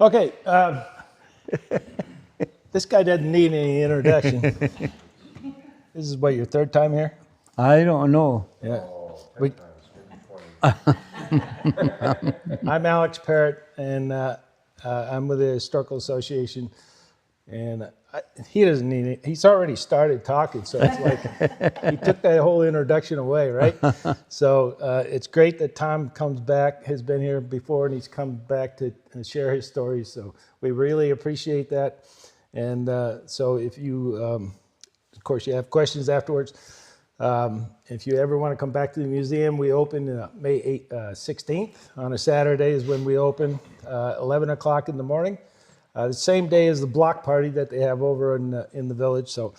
Okay, this guy doesn't need any introduction. This is what, your third time here? I don't know. Yeah. I'm Alex Parrott, and I'm with the Historical Association. And he doesn't need it. He's already started talking, so it's like he took that whole introduction away, right? So it's great that Tom comes back, has been here before, and he's come back to share his stories. So we really appreciate that. And so if you, of course, you have questions afterwards. If you ever want to come back to the museum, we open May 16th on a Saturday is when we open, 11 o'clock in the morning. The same day as the block party that they have over in the village. So,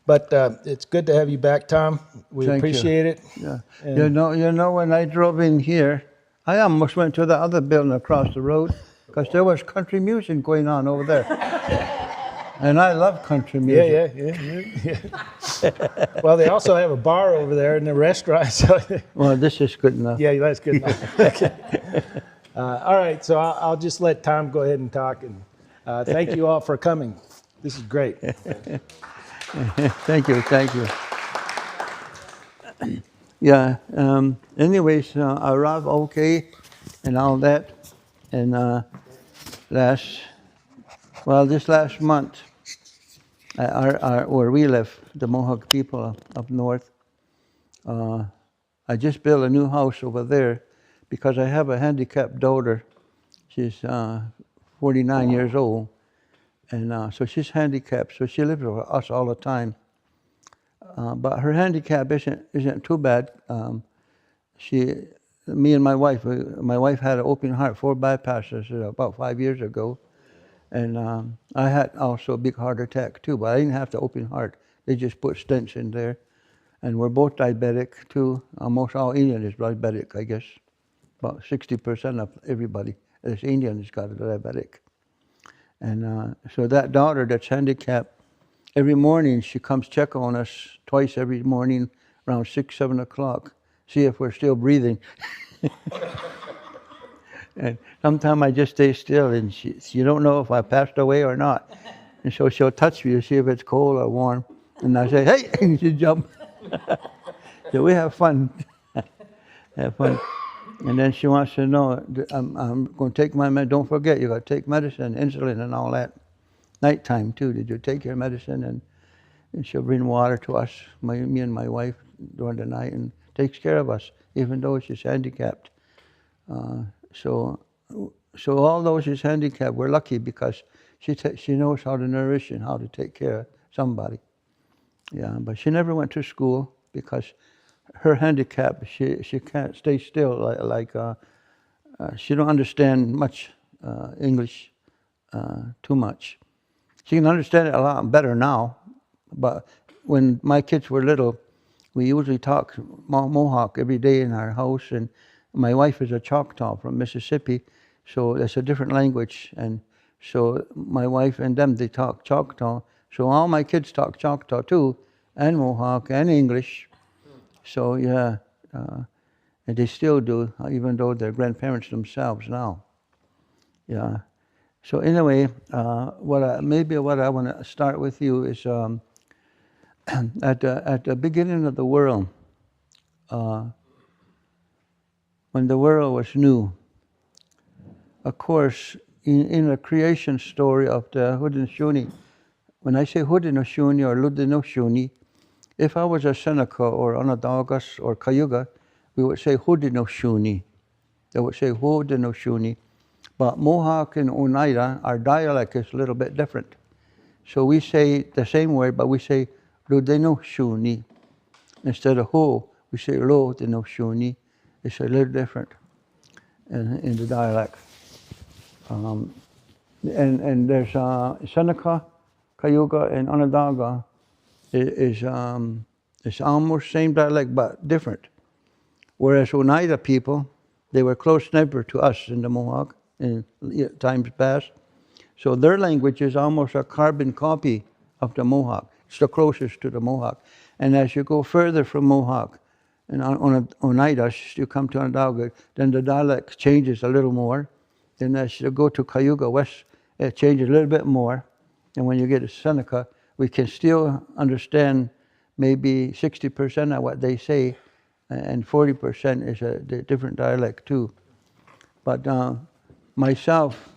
but it's good to have you back, Tom. We Thank appreciate it. Yeah. And You know, when I drove in here, I almost went to the other building across the road because there was country music going on over there. And I love country music. Yeah. Well, they also have a bar over there and a restaurant. So Well, this is good enough. yeah, that's good enough. Okay. All right, so I'll just let Tom go ahead and talk. And thank you all for coming. This is great. Thank you. Yeah. Anyways, I arrived okay and all that. And this last month, where we live, the Mohawk people up north, I just built a new house over there because I have a handicapped daughter. She's 49 years old. And so she's handicapped, so she lives with us all the time. But her handicap isn't too bad. Me and my wife had an open heart, 4 bypasses about 5 years ago. And I had also a big heart attack too, but I didn't have the open heart. They just put stents in there. And we're both diabetic too. Almost all Indian is diabetic, I guess. About 60% of everybody that's Indian has got a diabetic. And so that daughter that's handicapped, every morning she comes check on us twice every morning around 6, 7 o'clock, see if we're still breathing. And sometimes I just stay still and she don't know if I passed away or not. And so she'll touch me to see if it's cold or warm. And I say, hey, and she jump. So we have fun. Have fun. And then she wants to know, I'm going to take my medicine. Don't forget, you got to take medicine, insulin and all that. Nighttime too, did you take your medicine? And she'll bring water to us, me and my wife, during the night, and takes care of us, even though she's handicapped. So although she's handicapped, we're lucky because she knows how to nourish and how to take care of somebody. Yeah, but she never went to school because her handicap, she can't stay still, she don't understand much English too much. She can understand it a lot better now, but when my kids were little, we usually talked Mohawk every day in our house, and my wife is a Choctaw from Mississippi, so it's a different language, and so my wife and them, they talk Choctaw, so all my kids talk Choctaw too, and Mohawk, and English. So yeah, and they still do, even though they're grandparents themselves now. Yeah. So anyway, what I want to start with you is at the beginning of the world, when the world was new. Of course, in the creation story of the Haudenosaunee, when I say Haudenosaunee or Haudenosaunee, if I was a Seneca or Onondagas or Cayuga, we would say Haudenosaunee. They would say Haudenosaunee. But Mohawk and Oneida, our dialect is a little bit different. So we say the same word, but we say Haudenosaunee. Instead of Ho, we say Haudenosaunee. It's a little different in the dialect. And there's Seneca, Cayuga, and Onondaga. It's almost same dialect but different. Whereas Oneida people, they were close neighbor to us in the Mohawk in times past. So their language is almost a carbon copy of the Mohawk. It's the closest to the Mohawk. And as you go further from Mohawk and on Oneida, you come to Onondaga, then the dialect changes a little more. Then as you go to Cayuga West, it changes a little bit more. And when you get to Seneca, we can still understand maybe 60% of what they say, and 40% is a different dialect too. But myself,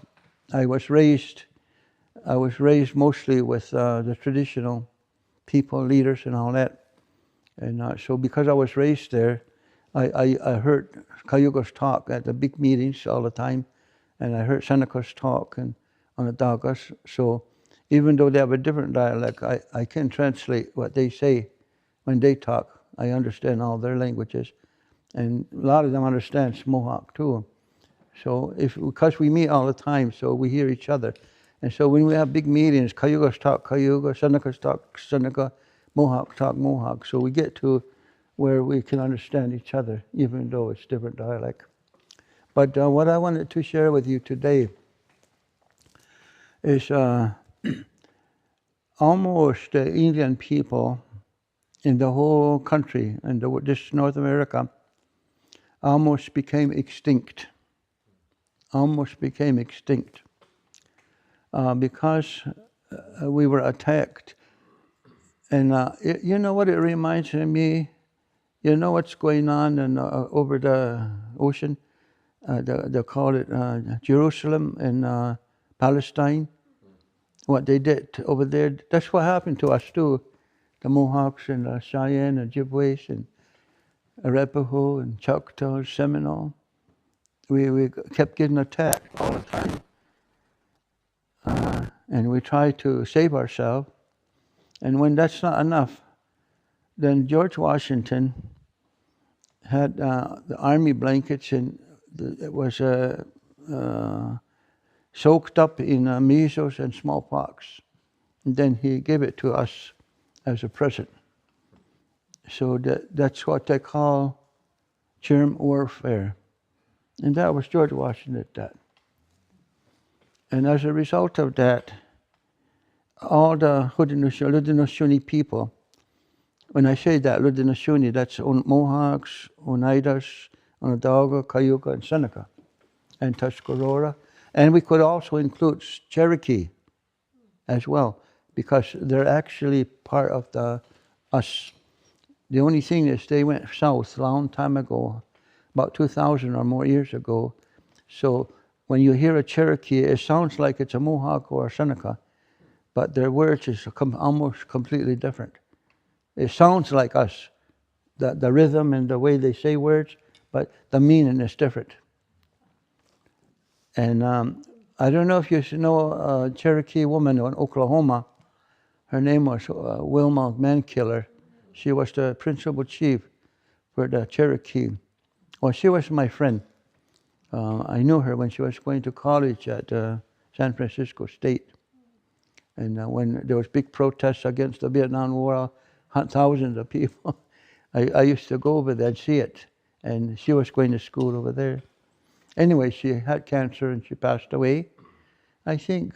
I was raised mostly with the traditional people, leaders, and all that. And so because I was raised there, I heard Cayugas talk at the big meetings all the time, and I heard Senecas talk and Onondagas. So even though they have a different dialect, I can translate what they say when they talk. I understand all their languages, and a lot of them understand Mohawk too. So because we meet all the time, so we hear each other. And so when we have big meetings, Cayugas talk Cayuga, Senecas talk Seneca, Mohawk talk Mohawk. So we get to where we can understand each other, even though it's different dialect. But what I wanted to share with you today is almost the Indian people in the whole country, and this North America, almost became extinct. Because we were attacked. And you know what it reminds me? You know what's going on over the ocean? They call it Jerusalem and Palestine. What they did over there, that's what happened to us too. The Mohawks and Cheyenne and Ojibways and Arapaho and Choctaw, Seminole. We kept getting attacked all the time. And we tried to save ourselves. And when that's not enough, then George Washington had the army blankets, and it was soaked up in measles and smallpox. And then he gave it to us as a present. So that's what they call germ warfare. And that was George Washington did that. And as a result of that, all the Haudenosaunee people, when I say that, Haudenosaunee, that's Mohawks, Oneidas, Onondaga, Cayuga, and Seneca, and Tuscarora. And we could also include Cherokee as well, because they're actually part of us. The only thing is they went south a long time ago, about 2,000 or more years ago. So when you hear a Cherokee, it sounds like it's a Mohawk or a Seneca, but their words is almost completely different. It sounds like us, the rhythm and the way they say words, but the meaning is different. And I don't know if you know a Cherokee woman in Oklahoma. Her name was Wilma Mankiller. She was the principal chief for the Cherokee. Well, she was my friend. I knew her when she was going to college at San Francisco State. And when there was big protests against the Vietnam War, thousands of people, I used to go over there and see it. And she was going to school over there. Anyway, she had cancer and she passed away. I think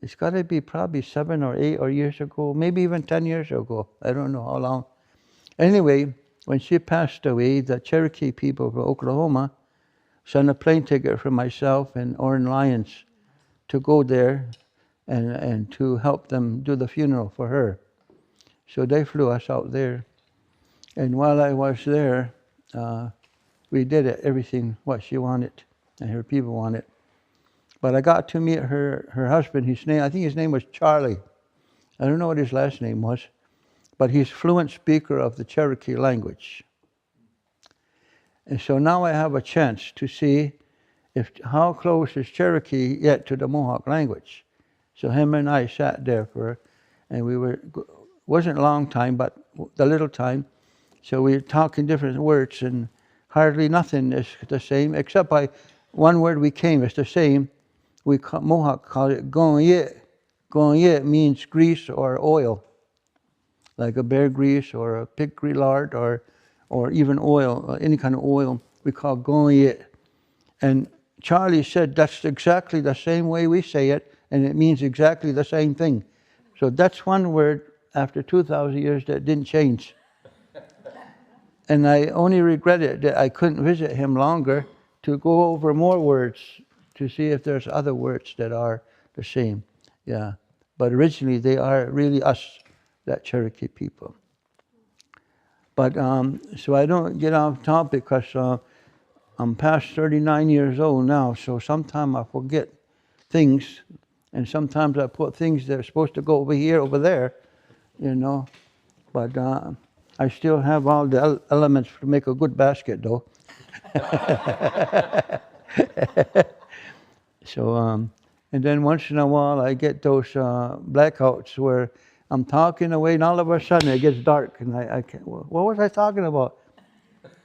it's got to be probably 7 or 8 years ago, maybe even 10 years ago. I don't know how long. Anyway, when she passed away, the Cherokee people from Oklahoma sent a plane ticket for myself and Orrin Lyons to go there and to help them do the funeral for her. So they flew us out there. And while I was there, we did everything what she wanted and her people wanted. But I got to meet her husband. I think his name was Charlie. I don't know what his last name was, but he's fluent speaker of the Cherokee language. And so now I have a chance to see how close is Cherokee yet to the Mohawk language. So him and I sat there and wasn't a long time, but a little time. So we were talking different words, and hardly nothing is the same, except by one word we came is the same. Mohawk call it gonye. Gonye means grease or oil, like a bear grease or a pig lard or even oil, any kind of oil, we call gonye. And Charlie said that's exactly the same way we say it, and it means exactly the same thing. So that's one word after 2,000 years that didn't change. And I only regretted that I couldn't visit him longer to go over more words to see if there's other words that are the same. Yeah. But originally they are really us, that Cherokee people. But so I don't get off topic because I'm past 39 years old now, so sometimes I forget things, and sometimes I put things that are supposed to go over here, over there, you know. But I still have all the elements to make a good basket, though. So, and then once in a while I get those blackouts where I'm talking away, and all of a sudden it gets dark, and I can't. What was I talking about?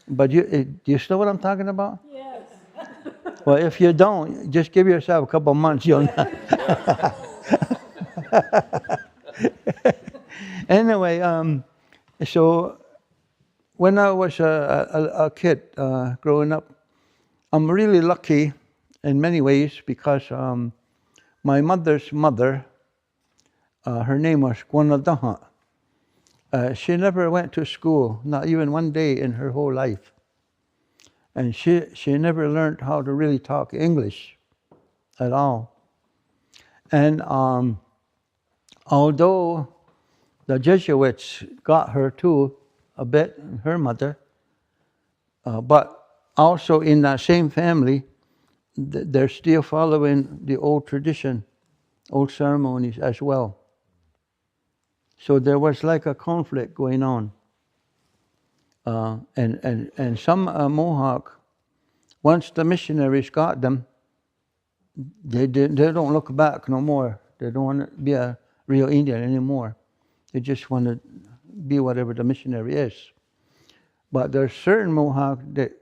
But do you know what I'm talking about? Yes. Well, if you don't, just give yourself a couple months. You'll know. Anyway, so when I was a kid growing up, I'm really lucky in many ways because my mother's mother, her name was Kanatsiohareke. She never went to school, not even one day in her whole life. And she never learned how to really talk English at all. And although the Jesuits got her too a bit, her mother, but also in that same family, they're still following the old tradition, old ceremonies as well. So there was like a conflict going on. And some Mohawk, once the missionaries got them, they don't look back no more. They don't want to be a real Indian anymore. They just want to be whatever the missionary is. But there's certain Mohawk that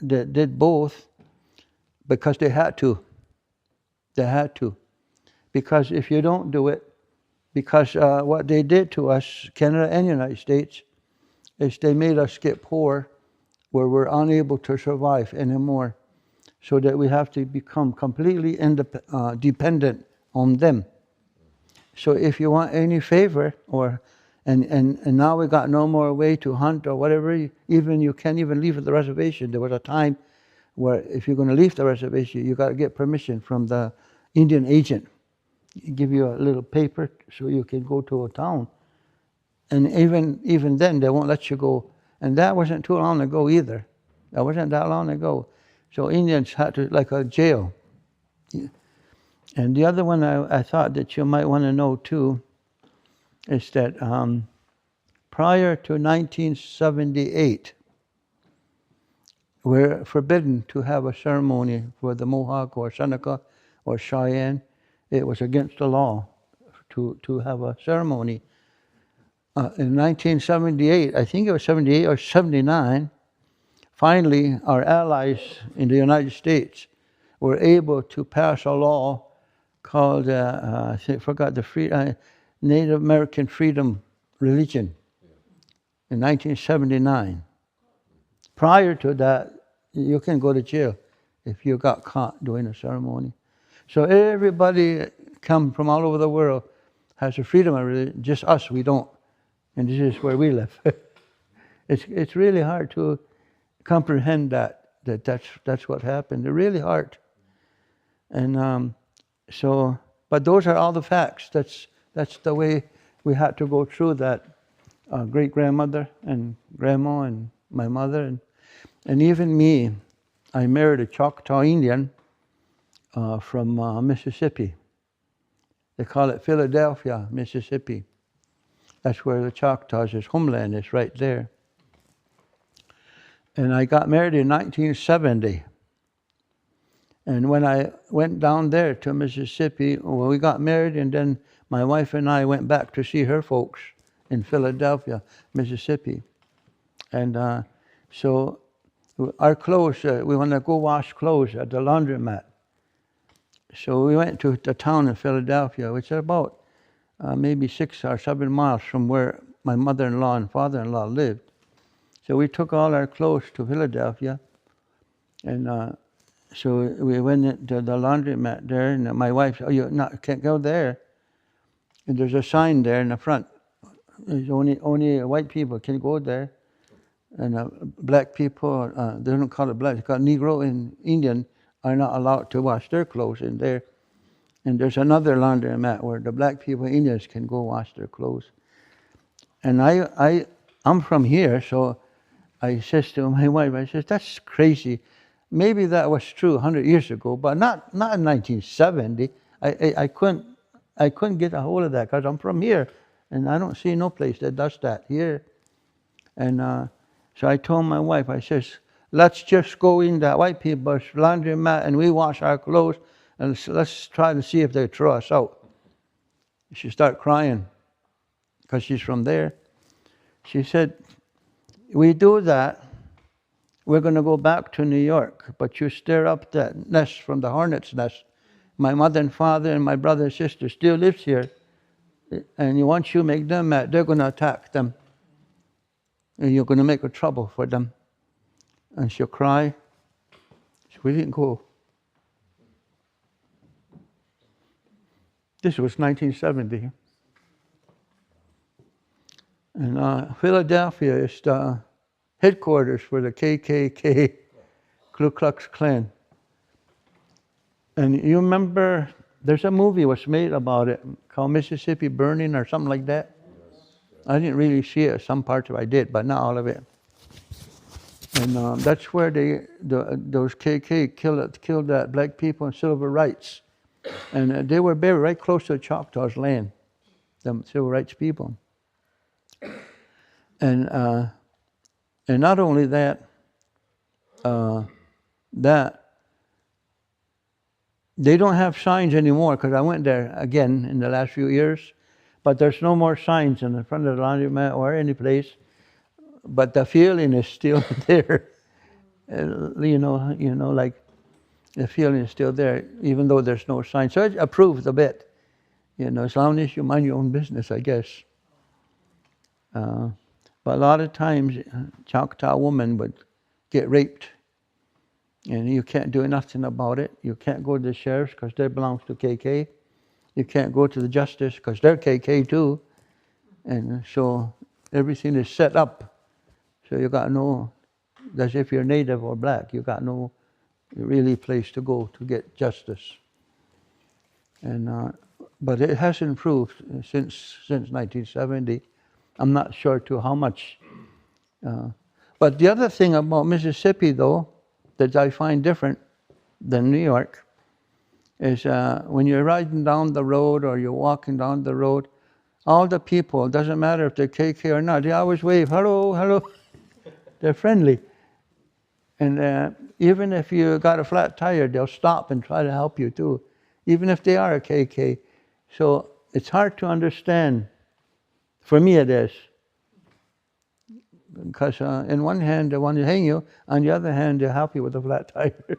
did both because they had to. They had to. Because if you don't do it, because what they did to us, Canada and United States, is they made us get poor where we're unable to survive anymore, so that we have to become completely dependent on them. So if you want any favor, and now we got no more way to hunt or whatever, even you can't even leave the reservation. There was a time where if you're going to leave the reservation, you got to get permission from the Indian agent. Give you a little paper so you can go to a town. And even then, they won't let you go. And that wasn't too long ago either. That wasn't that long ago. So Indians had to, like a jail. And the other one I thought that you might want to know too is that prior to 1978, we're forbidden to have a ceremony for the Mohawk or Seneca or Cheyenne. It was against the law to have a ceremony. In 1978, I think it was 78 or 79, finally our allies in the United States were able to pass a law called, I forgot the Native American Freedom Religion in 1979. Prior to that, you can go to jail if you got caught doing a ceremony. So everybody come from all over the world has a freedom of religion, just us, we don't. And this is where we live. It's really hard to comprehend that's what happened. It's really hard. And but those are all the facts. That's the way we had to go through that. Great-grandmother and grandma and my mother and even me. I married a Choctaw Indian from Mississippi. They call it Philadelphia, Mississippi. That's where the Choctaws' homeland is, right there. And I got married in 1970. And when I went down there to Mississippi, well, we got married, and then my wife and I went back to see her folks in Philadelphia, Mississippi. And so our clothes, we want to go wash clothes at the laundromat. So we went to the town in Philadelphia, which is about maybe 6 or 7 miles from where my mother-in-law and father-in-law lived. So we took all our clothes to Philadelphia, and so we went into the laundromat there, and my wife said, "Oh, you can't go there." And there's a sign there in the front. There's only white people can go there, and black people, they don't call it black, they call it Negro in Indian, are not allowed to wash their clothes in there. And there's another laundromat where the black people, Indians, can go wash their clothes. And I'm from here, so I says to my wife, I says, that's crazy. Maybe that was true 100 years ago, but not in 1970. I couldn't get a hold of that because I'm from here, and I don't see no place that does that here. And so I told my wife, I says, let's just go in that white people's laundromat and we wash our clothes, and let's try to see if they throw us out. She started crying because she's from there. She said, we do that, we're going to go back to New York, but you stir up that nest from the hornet's nest. My mother and father and my brother and sister still lives here, and once you make them mad, they're going to attack them, and you're going to make a trouble for them. And she'll cry. We didn't go. This was 1970. And Philadelphia is the headquarters for the KKK, Ku Klux Klan. And you remember, there's a movie was made about it called Mississippi Burning or something like that. I didn't really see it. Some parts of it I did, but not all of it. And that's where those KK killed that black people and civil rights. And they were buried right close to the Choctaws land, the civil rights people. And not only that, they don't have signs anymore, because I went there again in the last few years, but there's no more signs in the front of the laundromat or any place. But the feeling is still there. You know, like the feeling is still there, even though there's no sign. So it approves a bit, as long as you mind your own business, I guess. But a lot of times, Choctaw women would get raped, and you can't do nothing about it. You can't go to the sheriffs because they belong to KK. You can't go to the justice because they're KK too. And so everything is set up. So you got no, as if you're native or black, you got no really place to go to get justice. And but it has improved since 1970. I'm not sure to how much. But the other thing about Mississippi, though, that I find different than New York, is when you're riding down the road or you're walking down the road, all the people, it doesn't matter if they're KK or not, they always wave, hello, hello. They're friendly. And even if you got a flat tire, they'll stop and try to help you too, even if they are a KK. So it's hard to understand. For me it is. Because in one hand they want to hang you, on the other hand they'll help you with a flat tire.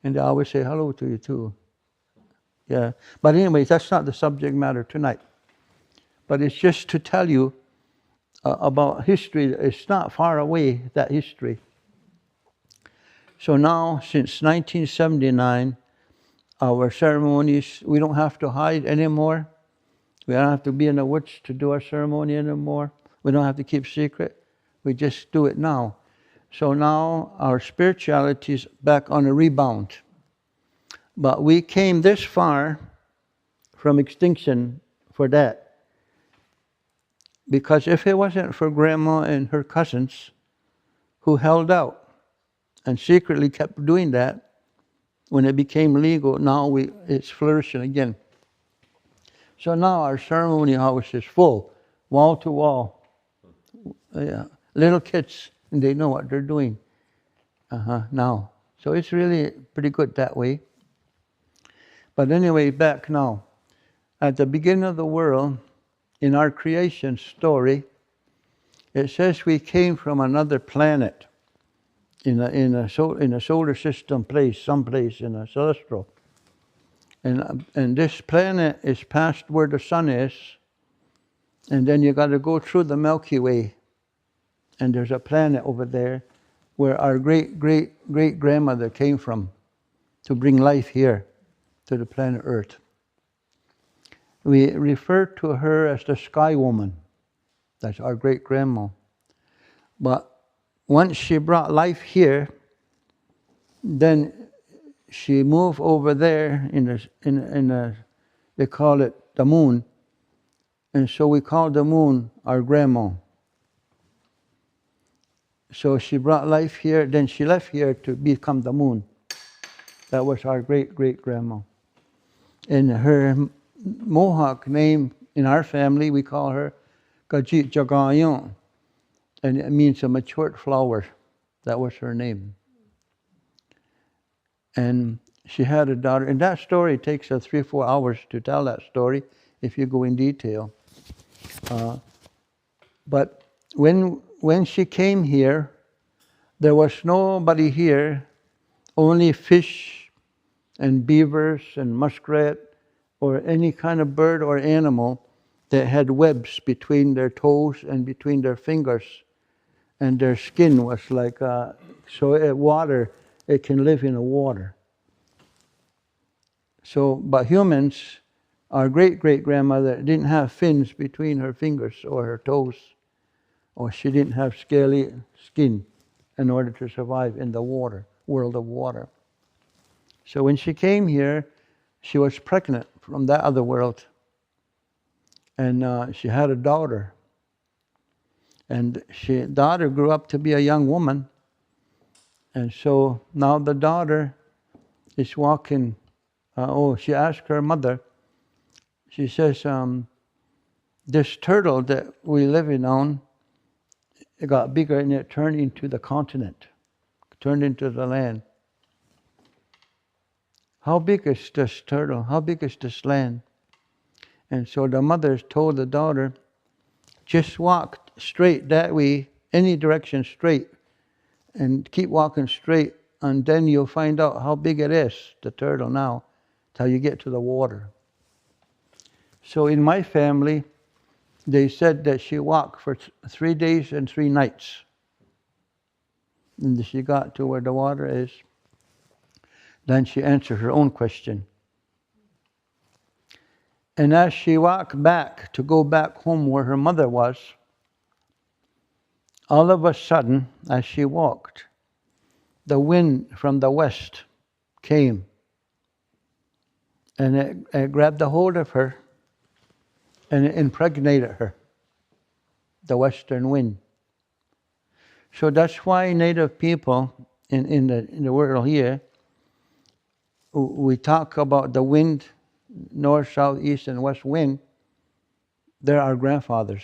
And they always say hello to you too. Yeah. But anyways, that's not the subject matter tonight. But it's just to tell you about history. It's not far away, that history. So now, since 1979, our ceremonies, we don't have to hide anymore. We don't have to be in the woods to do our ceremony anymore. We don't have to keep secret. We just do it now. So now our spirituality is back on a rebound. But we came this far from extinction for that. Because if it wasn't for Grandma and her cousins who held out and secretly kept doing that, when it became legal, now it's flourishing again. So now our ceremony house is full, wall to wall. Little kids, and they know what they're doing now. So it's really pretty good that way. But anyway, back now. At the beginning of the world, in our creation story, it says we came from another planet in a solar system place, someplace in a celestial. And this planet is past where the sun is, and then you got to go through the Milky Way, and there's a planet over there where our great-great-great-grandmother came from to bring life here to the planet Earth. We refer to her as the Sky Woman. That's our great-grandma. But once she brought life here, then she moved over there they call it the moon, and so we call the moon our grandma. So she brought life here, then she left here to become the moon. That was our great-great-grandma. And her Mohawk name in our family, we call her Kanatsiohareke, and it means a matured flower. That was her name. And she had a daughter, and that story takes 3 or 4 hours to tell that story if you go in detail. But when she came here, there was nobody here, only fish and beavers and muskrat or any kind of bird or animal that had webs between their toes and between their fingers, and their skin was like water. It can live in the water. So, but humans, our great-great-grandmother didn't have fins between her fingers or her toes, or she didn't have scaly skin in order to survive in the world of water. So when she came here, she was pregnant from that other world, and she had a daughter. And daughter grew up to be a young woman, and so now the daughter is walking. She asked her mother, she says, this turtle that we live on, it got bigger and it turned into the continent, turned into the land. How big is this turtle? How big is this land? And so the mother told the daughter, just walk straight that way, any direction straight, and keep walking straight, and then you'll find out how big it is, the turtle now, till you get to the water. So in my family, they said that she walked for 3 days and 3 nights. And she got to where the water is. Then she answered her own question. And as she walked back to go back home where her mother was, all of a sudden, as she walked, the wind from the west came. And it grabbed a hold of her, and it impregnated her, the western wind. So that's why Native people in the world here, we talk about the wind, north, south, east, and west wind. They're our grandfathers,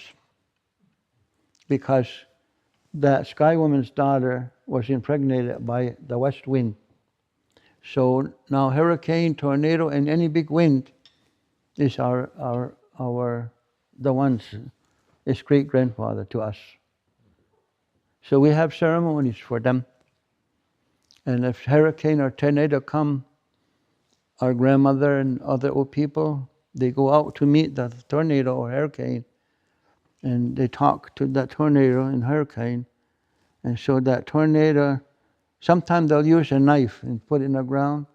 because that sky woman's daughter was impregnated by the west wind. So now hurricane, tornado, and any big wind is the ones, is great-grandfather to us. So we have ceremonies for them. And if hurricane or tornado come, our grandmother and other old people, they go out to meet the tornado or hurricane, and they talk to that tornado and hurricane. And so that tornado, sometimes they'll use a knife and put it in the ground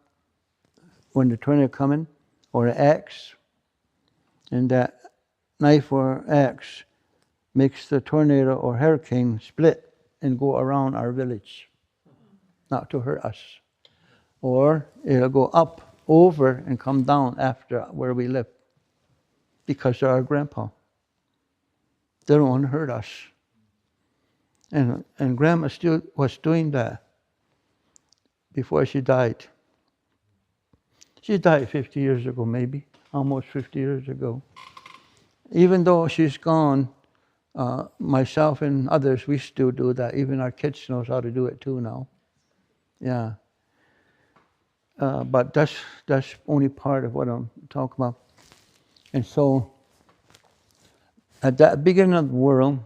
when the tornado coming, or an axe. And that knife or axe makes the tornado or hurricane split and go around our village, not to hurt us. Or it'll go up, over, and come down after where we live, because they're our grandpa. They don't want to hurt us. And Grandma still was doing that before she died. She died 50 years ago, maybe, almost 50 years ago. Even though she's gone, myself and others, we still do that. Even our kids knows how to do it too now. Yeah. But that's only part of what I'm talking about. And so, at that beginning of the world,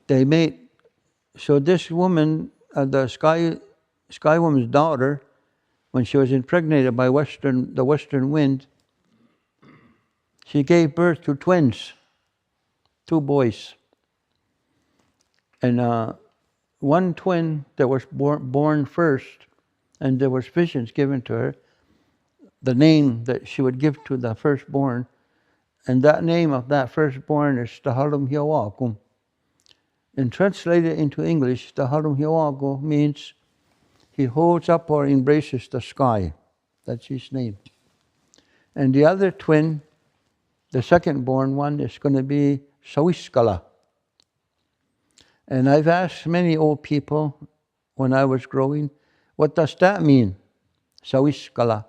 they made, so this woman, the sky woman's daughter, when she was impregnated by the western wind, she gave birth to twins, 2 boys. And one twin that was born first, and there was visions given to her, the name that she would give to the firstborn, and that name of that firstborn is Haudenosaunee. And translated into English, Haudenosaunee means He holds up or embraces the sky. That's his name. And the other twin, the second born one, is going to be Sawiskala. And I've asked many old people when I was growing, what does that mean? Sawiskala.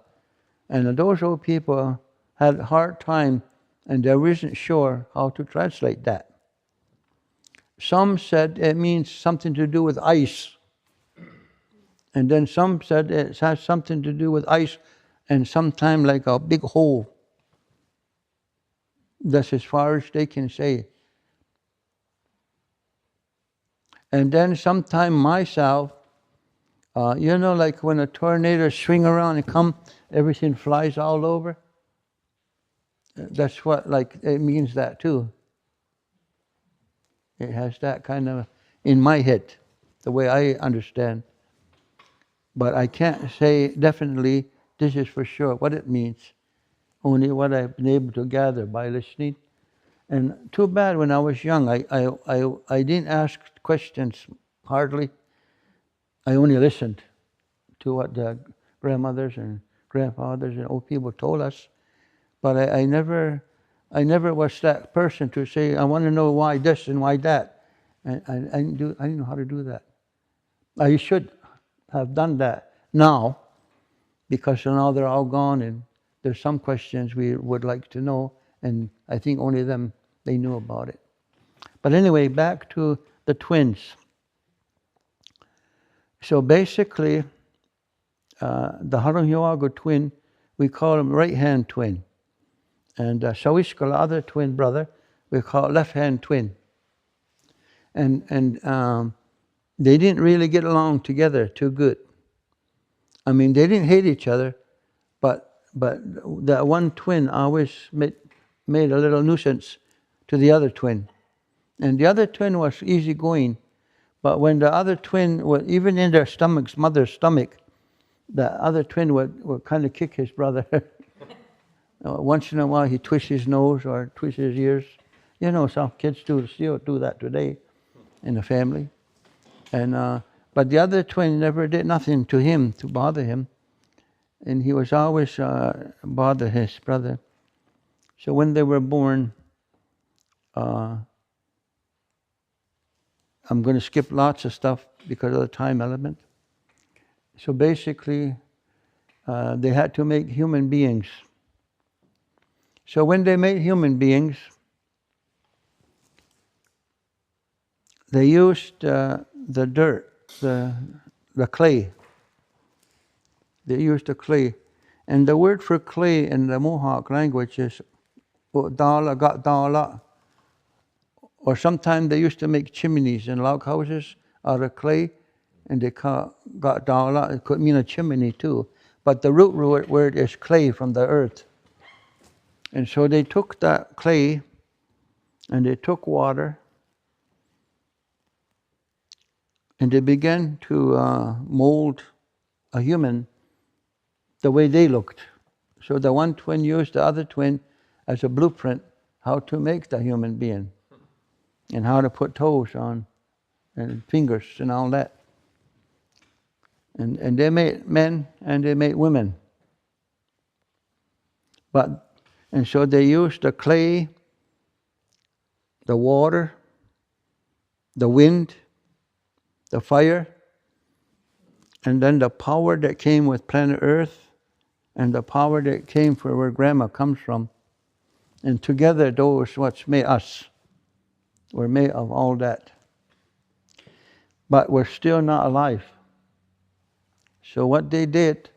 And those old people had a hard time and they wasn't sure how to translate that. Some said it means something to do with ice. And then some said it has something to do with ice and sometime like a big hole. That's as far as they can say. And then sometime myself, like when a tornado swing around and come, everything flies all over. That's what, it means that too. It has that kind of, in my head, the way I understand. But I can't say definitely this is for sure what it means. Only what I've been able to gather by listening. And too bad when I was young, I didn't ask questions hardly. I only listened to what the grandmothers and grandfathers and old people told us. But I never was that person to say, I want to know why this and why that. And I didn't know how to do that. I should have done that now, because now they're all gone and there's some questions we would like to know, and I think only they knew about it. But anyway, back to the twins. So basically, the Haudenosaunee twin, we call him right-hand twin. And Sawiskala, other twin brother, we call left-hand twin. And they didn't really get along together too good. I mean, they didn't hate each other, but that one twin always made a little nuisance to the other twin. And the other twin was easygoing, but when the other twin, even in their stomachs, mother's stomach, the other twin would kind of kick his brother. Once in a while he twists his nose or twists his ears. You know, some kids still do that today in the family. And but the other twin never did nothing to him to bother him. And he was always bother his brother. So when they were born, I'm going to skip lots of stuff because of the time element. So basically, they had to make human beings. So when they made human beings, they used the dirt, the clay. They used the clay. And the word for clay in the Mohawk language is dala, got dala. Or sometimes they used to make chimneys and log houses out of clay, and they got dala. It could mean a chimney too. But the root word is clay, from the earth. And so they took that clay and they took water and they began to mold a human the way they looked. So the one twin used the other twin as a blueprint how to make the human being and how to put toes on and fingers and all that. And they made men and they made women. And so they used the clay, the water, the wind, the fire, and then the power that came with planet Earth and the power that came from where Grandma comes from. And together those what's made us. We're made of all that. But we're still not alive. So what they did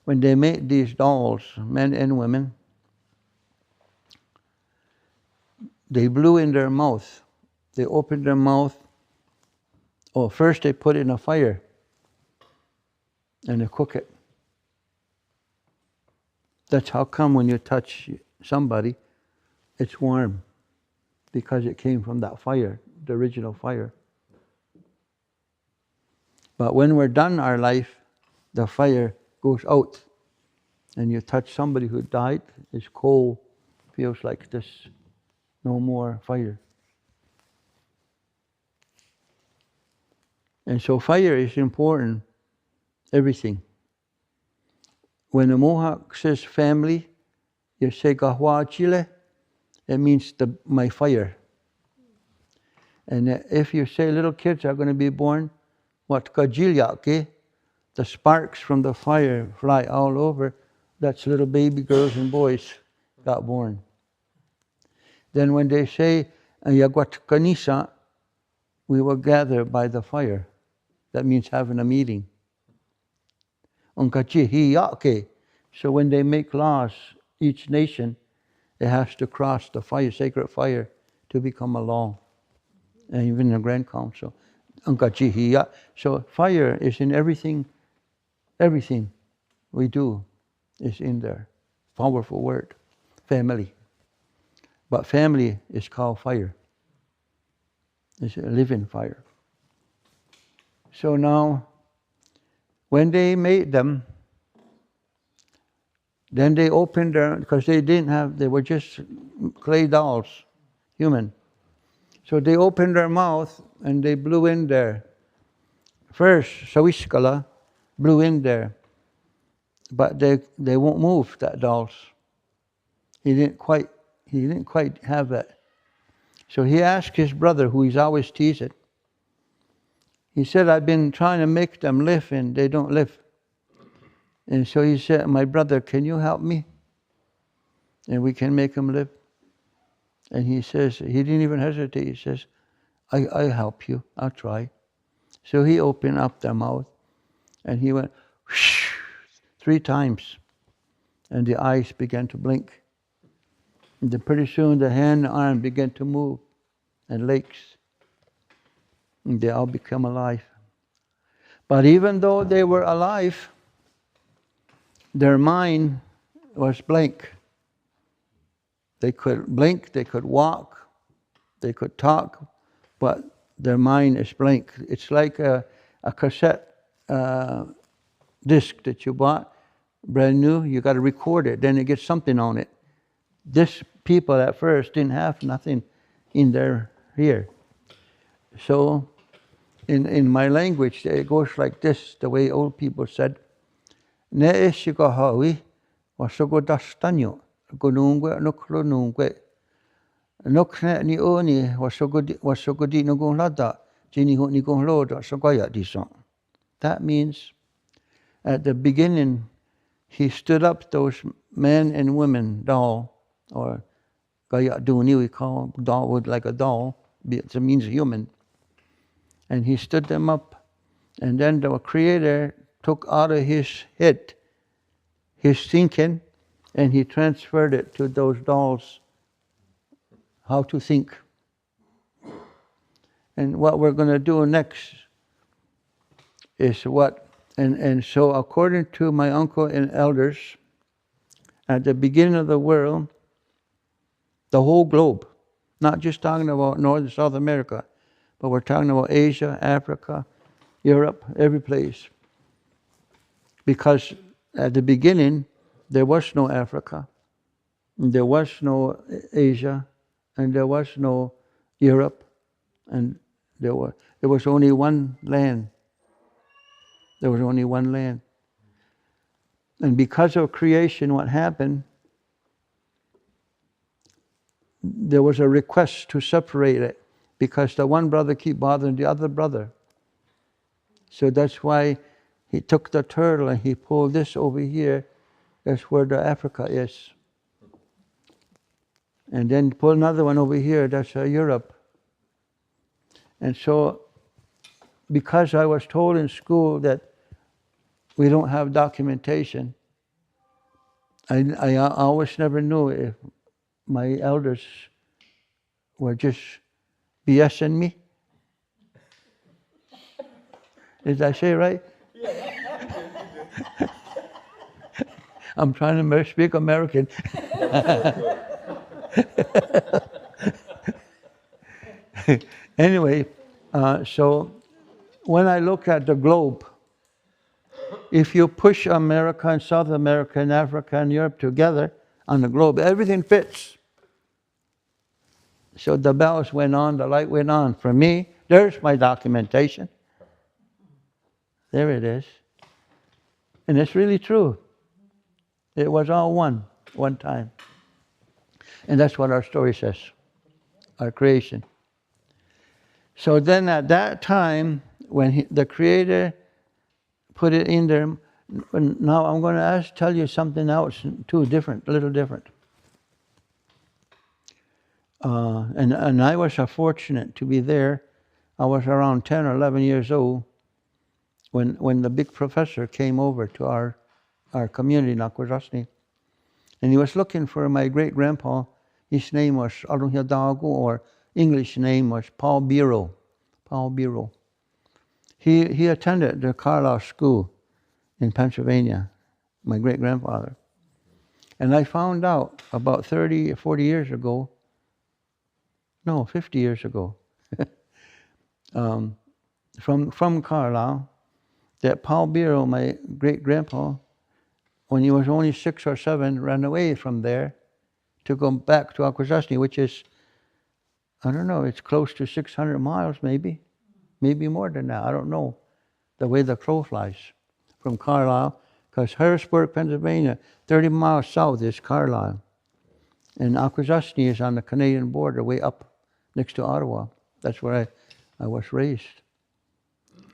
when they made these dolls, men and women, they blew in their mouth. They opened their mouth. Oh, first they put it in a fire and they cook it. That's how come when you touch somebody, it's warm, because it came from that fire, the original fire. But when we're done our life, the fire goes out and you touch somebody who died, it's cold, feels like this, no more fire. And so fire is important everything. When the Mohawk says family, you say Kahwa Chile, it means my fire. And if you say little kids are going to be born, what Kajilyake, the sparks from the fire fly all over, that's little baby girls and boys got born. Then when they say Yagwat Kanisa, we will gather by the fire. That means having a meeting. Unkachihiyake. So when they make laws, each nation, it has to cross the fire, sacred fire, to become a law. And even the Grand Council. Unkachihiya. So fire is in everything. Everything we do is in there. Powerful word. Family. But family is called fire. It's a living fire. So now, when they made them, then they opened their, because they were just clay dolls, human. So they opened their mouth and they blew in there. First, Sawiskala blew in there, but they won't move, that dolls. He didn't quite have that. So he asked his brother, who he's always teasing. He said, I've been trying to make them live and they don't live. And so he said, my brother, can you help me? And we can make them live. And he says, he didn't even hesitate. He says, I'll help you. I'll try. So he opened up their mouth and he went whoosh, 3 times. And the eyes began to blink. And then pretty soon the hand and arm began to move and legs. And they all become alive. But even though they were alive, their mind was blank. They could blink, they could walk, they could talk, but their mind is blank. It's like a cassette disc that you bought, brand new, you got to record it, then it gets something on it. This people at first didn't have nothing in their ear. So in my language, it goes like this, the way old people said, Ne shikahawi wasogodastanyo gunungwe nuklunungwe nokne ni oni wasogodi nugunglada jini hu nigungloda sogaya dison. That means at the beginning he stood up those men and women doll, or gaya duni we call doll, would like a doll, it means human. And he stood them up, and then the Creator took out of his head his thinking, and he transferred it to those dolls, how to think. And what we're going to do next is what, and so according to my uncle and elders, at the beginning of the world, the whole globe, not just talking about North and South America, but we're talking about Asia, Africa, Europe, every place. Because at the beginning, there was no Africa, there was no Asia, and there was no Europe, and there was only one land. There was only one land. And because of creation, what happened, there was a request to separate it, because the one brother keep bothering the other brother. So that's why he took the turtle and he pulled this over here. That's where the Africa is. And then pull another one over here. That's Europe. And so, because I was told in school that we don't have documentation, I always never knew if my elders were just BSing me. Did I say right? I'm trying to speak American. Anyway, so when I look at the globe, if you push America and South America and Africa and Europe together on the globe, everything fits. So the bells went on, the light went on. For me, there's my documentation. There it is. And it's really true. It was all one time. And that's what our story says, our creation. So then at that time, when the Creator put it in there, now I'm going to tell you something else, too, different, a little different. And I was fortunate to be there. I was around 10 or 11 years old when the big professor came over to our community in Haudenosaunee. And he was looking for my great-grandpa. His name was Haudenosaunee, or English name was Paul Biro. Paul Biro. He attended the Carlisle School in Pennsylvania, my great-grandfather. And I found out about 30, 40 years ago, no, 50 years ago, from Carlisle, that Paul Biro, my great-grandpa, when he was only 6 or 7, ran away from there to go back to Haudenosaunee, which is, I don't know, it's close to 600 miles maybe more than that, I don't know, the way the crow flies from Carlisle, because Harrisburg, Pennsylvania, 30 miles south is Carlisle. And Haudenosaunee is on the Canadian border, way up next to Ottawa. That's where I was raised.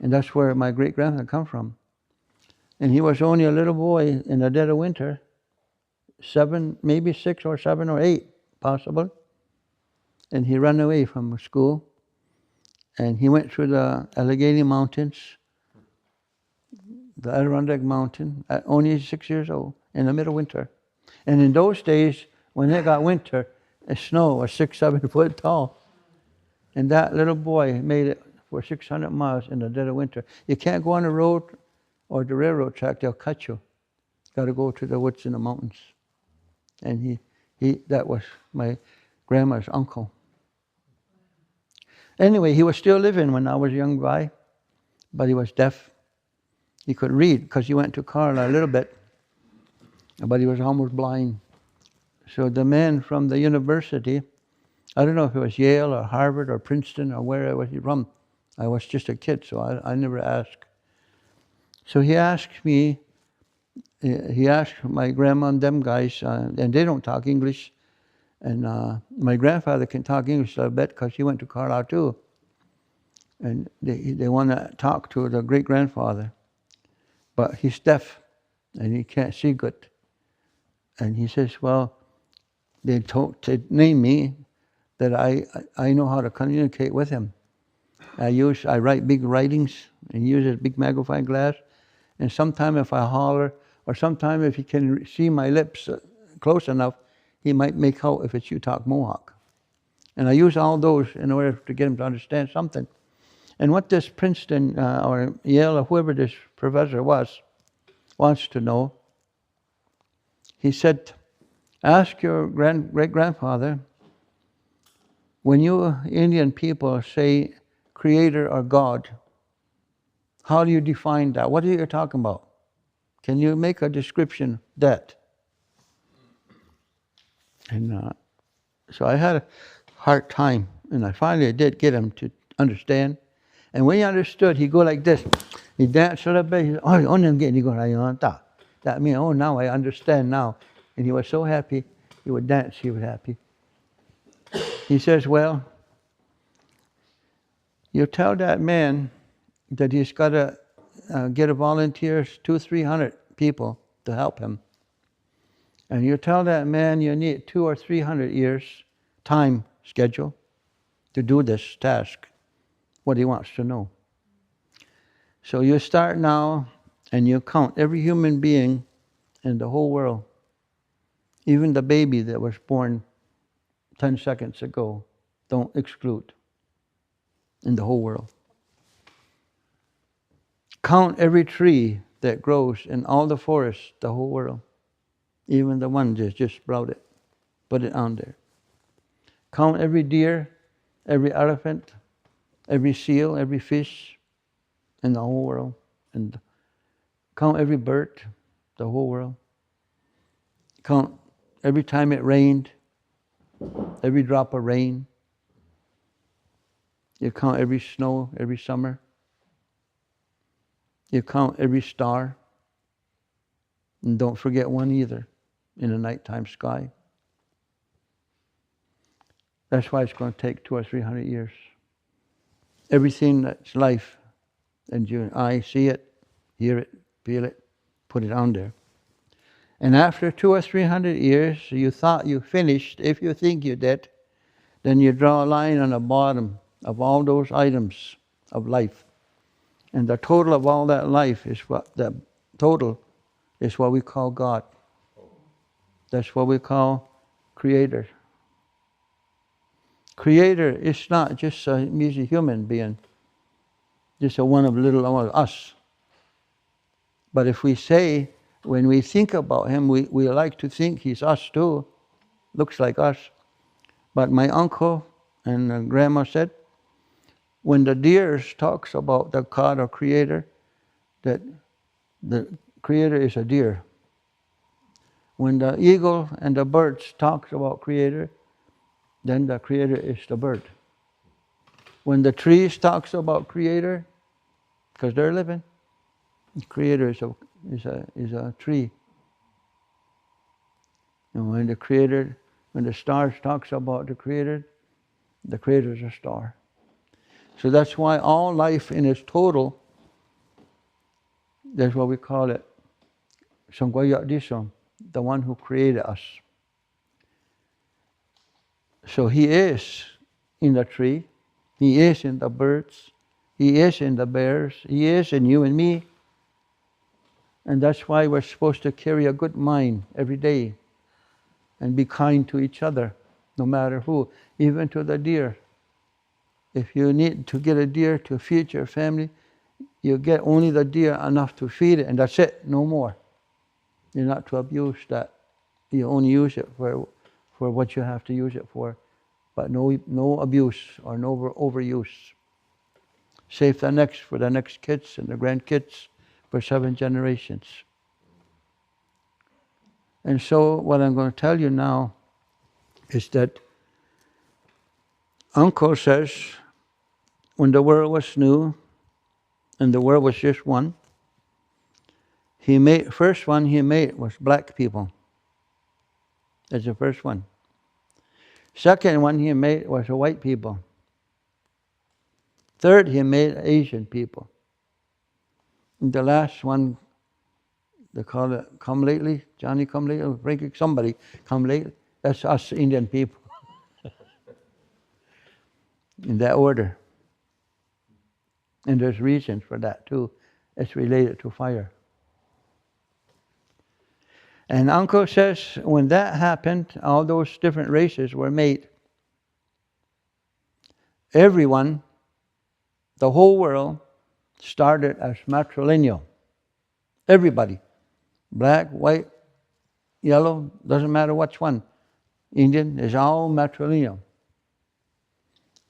And that's where my great-grandfather come from. And he was only a little boy in the dead of winter, 7, maybe 6 or 7 or 8, possible. And he ran away from school. And he went through the Allegheny Mountains, the Adirondack Mountain, at only 6 years old, in the middle of winter. And in those days, when it got winter, the snow was 6, 7 foot tall. And that little boy made it for 600 miles in the dead of winter. You can't go on the road or the railroad track, they'll cut you. Got to go to the woods in the mountains. And that was my grandma's uncle. Anyway, he was still living when I was a young guy, but he was deaf. He could read because he went to Carlisle a little bit, but he was almost blind. So the man from the university, I don't know if it was Yale or Harvard or Princeton or where was he from. I was just a kid, so I never asked. So he asked me, he asked my grandma and them guys, and they don't talk English. And my grandfather can talk English a little bit because he went to Carlisle too. And they want to talk to the great-grandfather. But he's deaf and he can't see good. And he says, well, they named me that I know how to communicate with him. I write big writings and use a big magnifying glass. And sometime if I holler, or sometime if he can see my lips close enough, he might make out if it's you talk Mohawk. And I use all those in order to get him to understand something. And what this Princeton or Yale or whoever this professor wants to know, he said, ask your great-grandfather, when you Indian people say Creator or God, how do you define that? What are you talking about? Can you make a description of that? And so I had a hard time, and I finally did get him to understand. And when he understood, he'd go like this. He'd dance a little bit. He'd go, that means, oh, now I understand now. And he was so happy. He would dance. He was happy. He says, well, you tell that man that he's got to get a volunteers, 200-300 people to help him. And you tell that man you need 200 or 300 years time schedule to do this task, what he wants to know. So you start now and you count every human being in the whole world, even the baby that was born 10 seconds ago, don't exclude, in the whole world. Count every tree that grows in all the forests, the whole world. Even the one that just sprouted. Put it on there. Count every deer, every elephant, every seal, every fish in the whole world. And count every bird, the whole world. Count every time it rained, every drop of rain. You count every snow, every summer. You count every star. And don't forget one either in the nighttime sky. That's why it's going to take 200 or 300 years. Everything that's life, and you and I see it, hear it, feel it, put it on there. And after 200 or 300 years, you thought you finished. If you think you did, then you draw a line on the bottom of all those items of life. And the total of all that life is what we call God. That's what we call Creator. Creator is not just a human being, just a one of us. But if we say, when we think about him, we like to think he's us too, looks like us. But my uncle and grandma said, when the deer talks about the God or Creator, that the Creator is a deer. When the eagle and the birds talks about Creator, then the Creator is the bird. When the trees talks about Creator, because they're living, the Creator is a tree. And when the stars talks about the Creator is a star. So that's why all life in its total, that's what we call it, the one who created us. So he is in the tree, he is in the birds, he is in the bears, he is in you and me. And that's why we're supposed to carry a good mind every day and be kind to each other, no matter who, even to the deer. If you need to get a deer to feed your family, you get only the deer enough to feed it, and that's it, no more. You're not to abuse that. You only use it for what you have to use it for, but no abuse or no overuse. Save for the next kids and the grandkids for 7 generations. And so what I'm going to tell you now is that Uncle says, when the world was new and the world was just one, first one he made was black people. That's the first one. Second one he made was the white people. Third, he made Asian people. And the last one, they call it come lately, Johnny come lately, Frankie, somebody come lately. That's us Indian people. In that order. And there's reasons for that too. It's related to fire. And Uncle says when that happened, all those different races were made. Everyone, the whole world, started as matrilineal. Everybody. Black, white, yellow, doesn't matter which one. Indian is all matrilineal.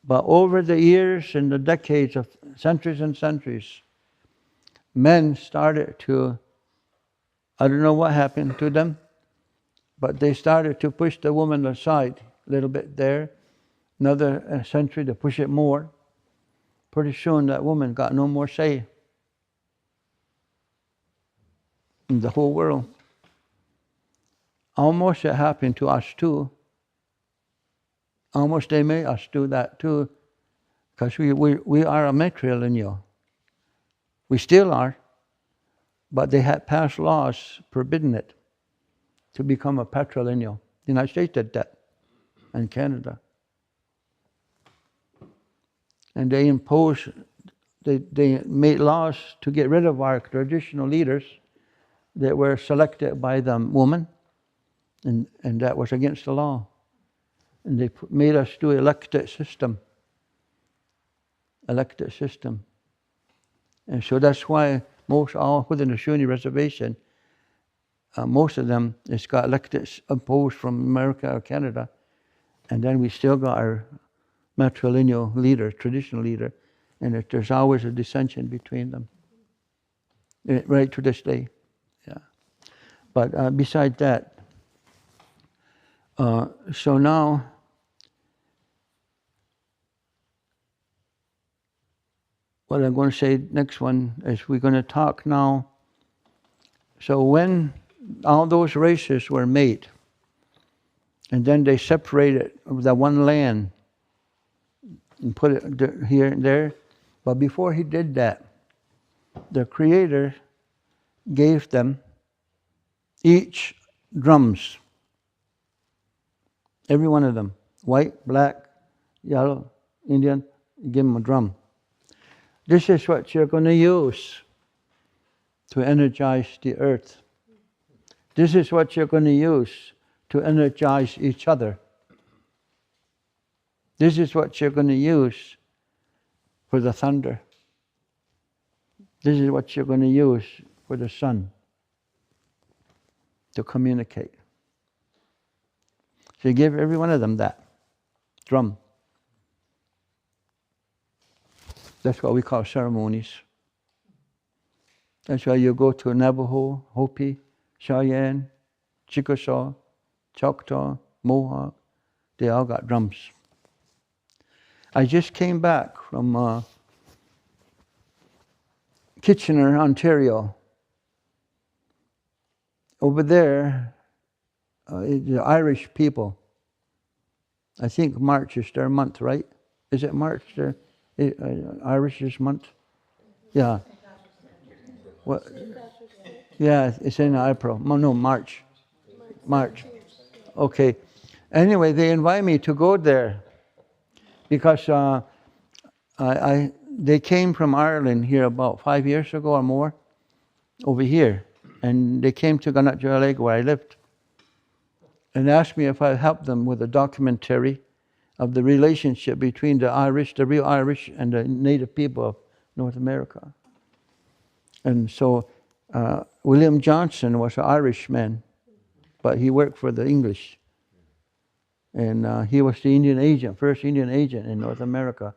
But over the years and the decades of centuries and centuries, men started to, I don't know what happened to them, but they started to push the woman aside a little bit there. Another century to push it more. Pretty soon that woman got no more say in the whole world. Almost it happened to us too. Almost they made us do that too, because we are a matrilineal. We still are, but they had passed laws forbidding it to become a patrilineal. The United States did that, and Canada. And they imposed, they made laws to get rid of our traditional leaders that were selected by the woman, and that was against the law. And they made us do elected system. And so that's why all within the Haudenosaunee reservation, most of them, it's got elected imposed from America or Canada, and then we still got our matrilineal leader, traditional leader, and there's always a dissension between them, right to this day. Yeah. But besides that, so now, what I'm going to say next one is we're going to talk now. So when all those races were made. And then they separated the one land and put it here and there. But before he did that, the Creator gave them each drums. Every one of them. White, black, yellow, Indian, give them a drum. This is what you're going to use to energize the earth. This is what you're going to use to energize each other. This is what you're going to use for the thunder. This is what you're going to use for the sun to communicate. So you give every one of them that drum. That's what we call ceremonies. That's why you go to Navajo, Hopi, Cheyenne, Chickasaw, Choctaw, Mohawk. They all got drums. I just came back from Kitchener, Ontario. Over there, the Irish people, I think March is their month, right? Is it March, Irish's month? Yeah. What? Yeah, it's in April. No, March. March. Okay. Anyway, they invite me to go there because they came from Ireland here about 5 years ago or more, over here, and they came to Kanatsiohareke where I lived, and asked me if I'd help them with a documentary of the relationship between the Irish, the real Irish, and the native people of North America. And so William Johnson was an Irishman, but he worked for the English. And he was the Indian agent, first Indian agent in North America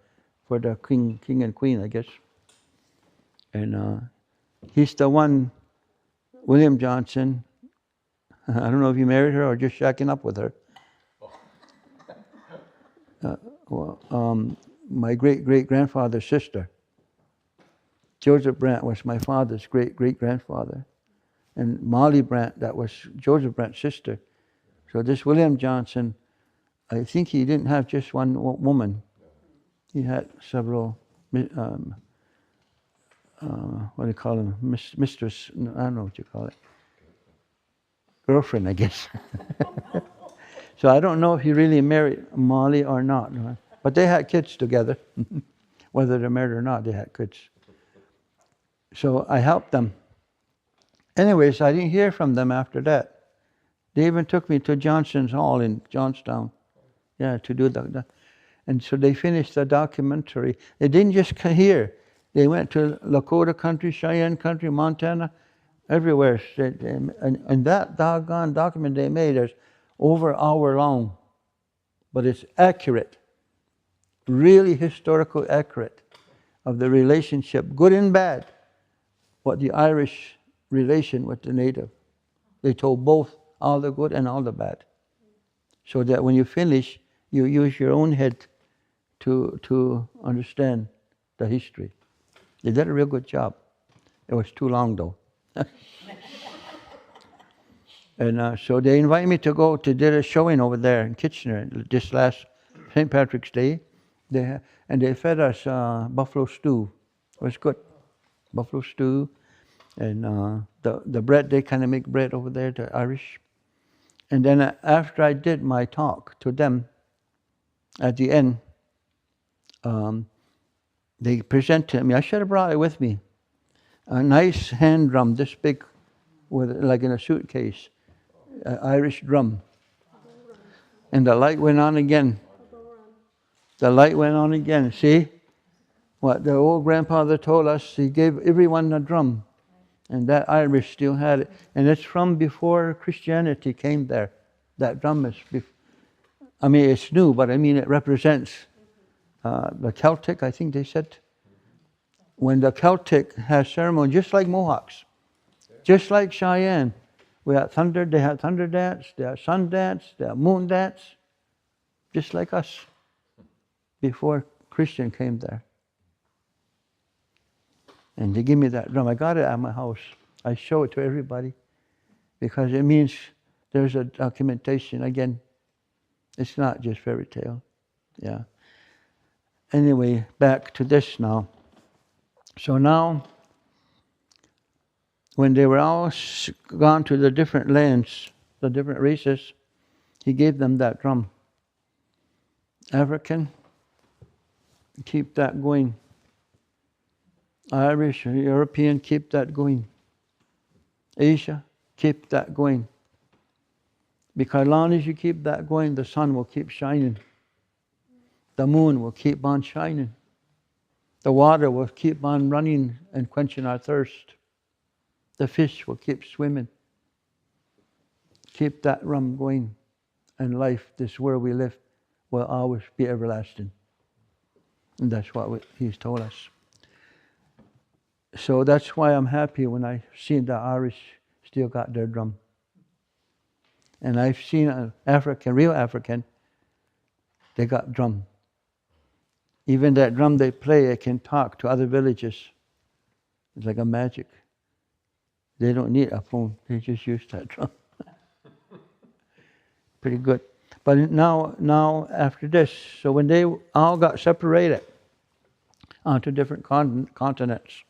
for the king and queen, I guess. And he's the one, William Johnson, I don't know if he married her or just shacking up with her. My great-great-grandfather's sister. Joseph Brant was my father's great-great-grandfather. And Molly Brant, that was Joseph Brant's sister. So this William Johnson, I think he didn't have just one woman. He had several, what do you call them? Mistress, I don't know what you call it. Girlfriend, I guess. So I don't know if he really married Molly or not. But they had kids together. Whether they're married or not, they had kids. So I helped them. Anyways, I didn't hear from them after that. They even took me to Johnson's Hall in Johnstown. Yeah, to do that. And so they finished the documentary. They didn't just come here. They went to Lakota country, Cheyenne country, Montana, everywhere. And that doggone document they made is over an hour long. But it's accurate, really historical accurate of the relationship, good and bad, what the Irish relation with the native. They told both all the good and all the bad. So that when you finish, you use your own head to understand the history. They did a real good job. It was too long though. And so they invited me to go to do a showing over there in Kitchener this last St. Patrick's Day. And they fed us buffalo stew. It was good. Buffalo stew. And the bread, they kind of make bread over there, the Irish. And then after I did my talk to them, at the end, they presented me, I should have brought it with me, a nice hand drum, this big, with like in a suitcase, an Irish drum. And the light went on again. The light went on again. See? What the old grandfather told us, he gave everyone a drum. And that Irish still had it. And it's from before Christianity came there. That drum is, I mean, it's new, but I mean, it represents the Celtic, I think they said. When the Celtic has ceremony, just like Mohawks, just like Cheyenne, we had thunder, they had thunder dance, they had sun dance, they had moon dance, just like us, before Christian came there. And they give me that drum. I got it at my house. I show it to everybody because it means there's a documentation. Again, it's not just fairy tale. Yeah. Anyway, back to this now. So now, when they were all gone to the different lands, the different races, he gave them that drum. African, keep that going. Irish, European, keep that going. Asia, keep that going. Because as long as you keep that going, the sun will keep shining. The moon will keep on shining. The water will keep on running and quenching our thirst. The fish will keep swimming. Keep that rum going. And life, this world we live, will always be everlasting. And that's what he's told us. So that's why I'm happy when I seen the Irish still got their drum. And I've seen an African, real African, they got drum. Even that drum they play, it can talk to other villages. It's like a magic. They don't need a phone, they just use that drum. Pretty good. But now after this, so when they all got separated onto different continents,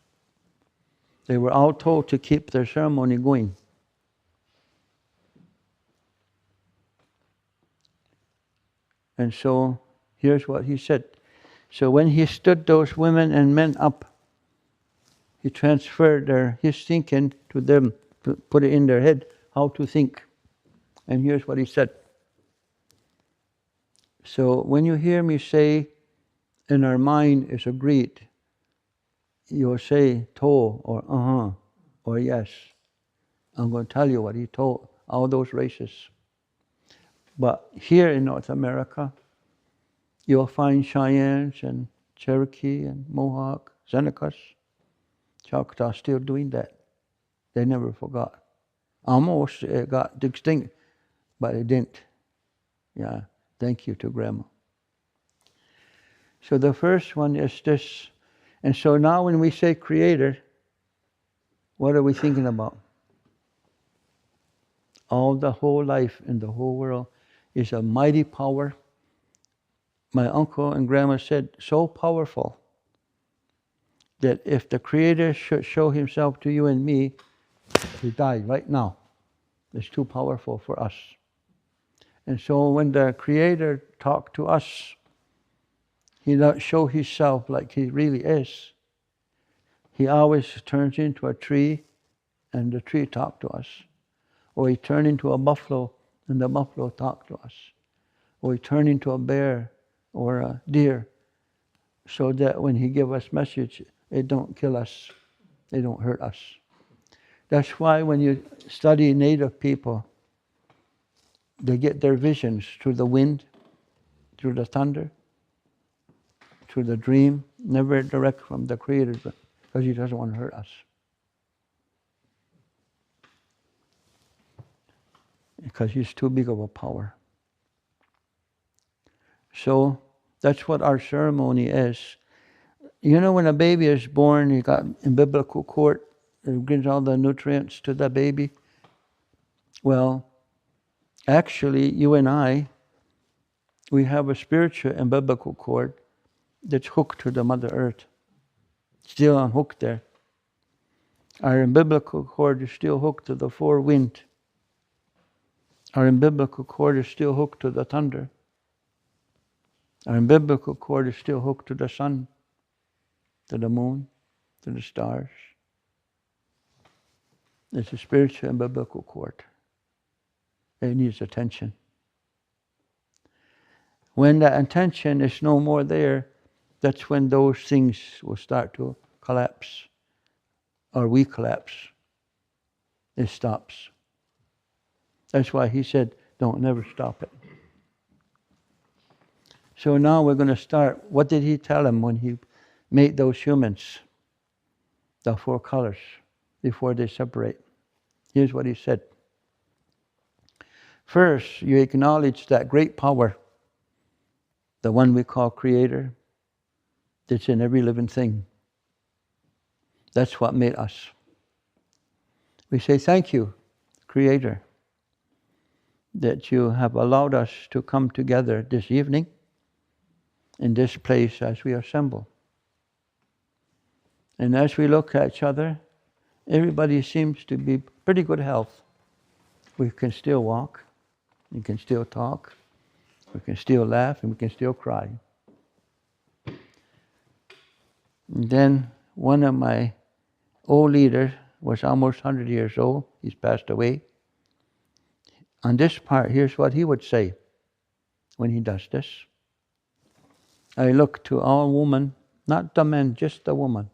they were all told to keep their ceremony going. And so here's what he said. So when he stood those women and men up, he transferred his thinking to them, put it in their head, how to think. And here's what he said. So when you hear me say, in our mind is agreed, you'll say to or or yes. I'm going to tell you what he told all those races. But here in North America, you'll find Cheyennes and Cherokee and Mohawk, Senecas, Choctaw still doing that. They never forgot. Almost it got extinct, but it didn't. Yeah, thank you to Grandma. So the first one is this. And so now when we say Creator, what are we thinking about? All the whole life in the whole world is a mighty power. My uncle and grandma said, so powerful that if the Creator should show himself to you and me, he died right now. It's too powerful for us. And so when the Creator talked to us, he doesn't show himself like he really is. He always turns into a tree and the tree talks to us. Or he turns into a buffalo and the buffalo talks to us. Or he turns into a bear or a deer, so that when he gives us message, it don't kill us, it don't hurt us. That's why when you study native people, they get their visions through the wind, through the thunder, through the dream, never direct from the Creator, because he doesn't want to hurt us. Because he's too big of a power. So that's what our ceremony is. You know, when a baby is born, you got in biblical court, it gives all the nutrients to the baby. Well, actually, you and I, we have a spiritual and biblical cord that's hooked to the Mother Earth. Still unhooked there. Our umbilical cord is still hooked to the four winds. Our umbilical cord is still hooked to the thunder. Our umbilical cord is still hooked to the sun, to the moon, to the stars. It's a spiritual and biblical cord. It needs attention. When that attention is no more there, that's when those things will start to collapse, or we collapse. It stops. That's why he said, don't never stop it. So now we're going to start. What did he tell them when he made those humans? The four colors before they separate. Here's what he said. First, you acknowledge that great power, the one we call Creator, that's in every living thing. That's what made us. We say, thank you, Creator, that you have allowed us to come together this evening in this place as we assemble. And as we look at each other, everybody seems to be pretty good health. We can still walk, we can still talk, we can still laugh, and we can still cry. And then one of my old leaders was almost 100 years old. He's passed away. On this part, here's what he would say when he does this. I look to all women, not the men, just the woman.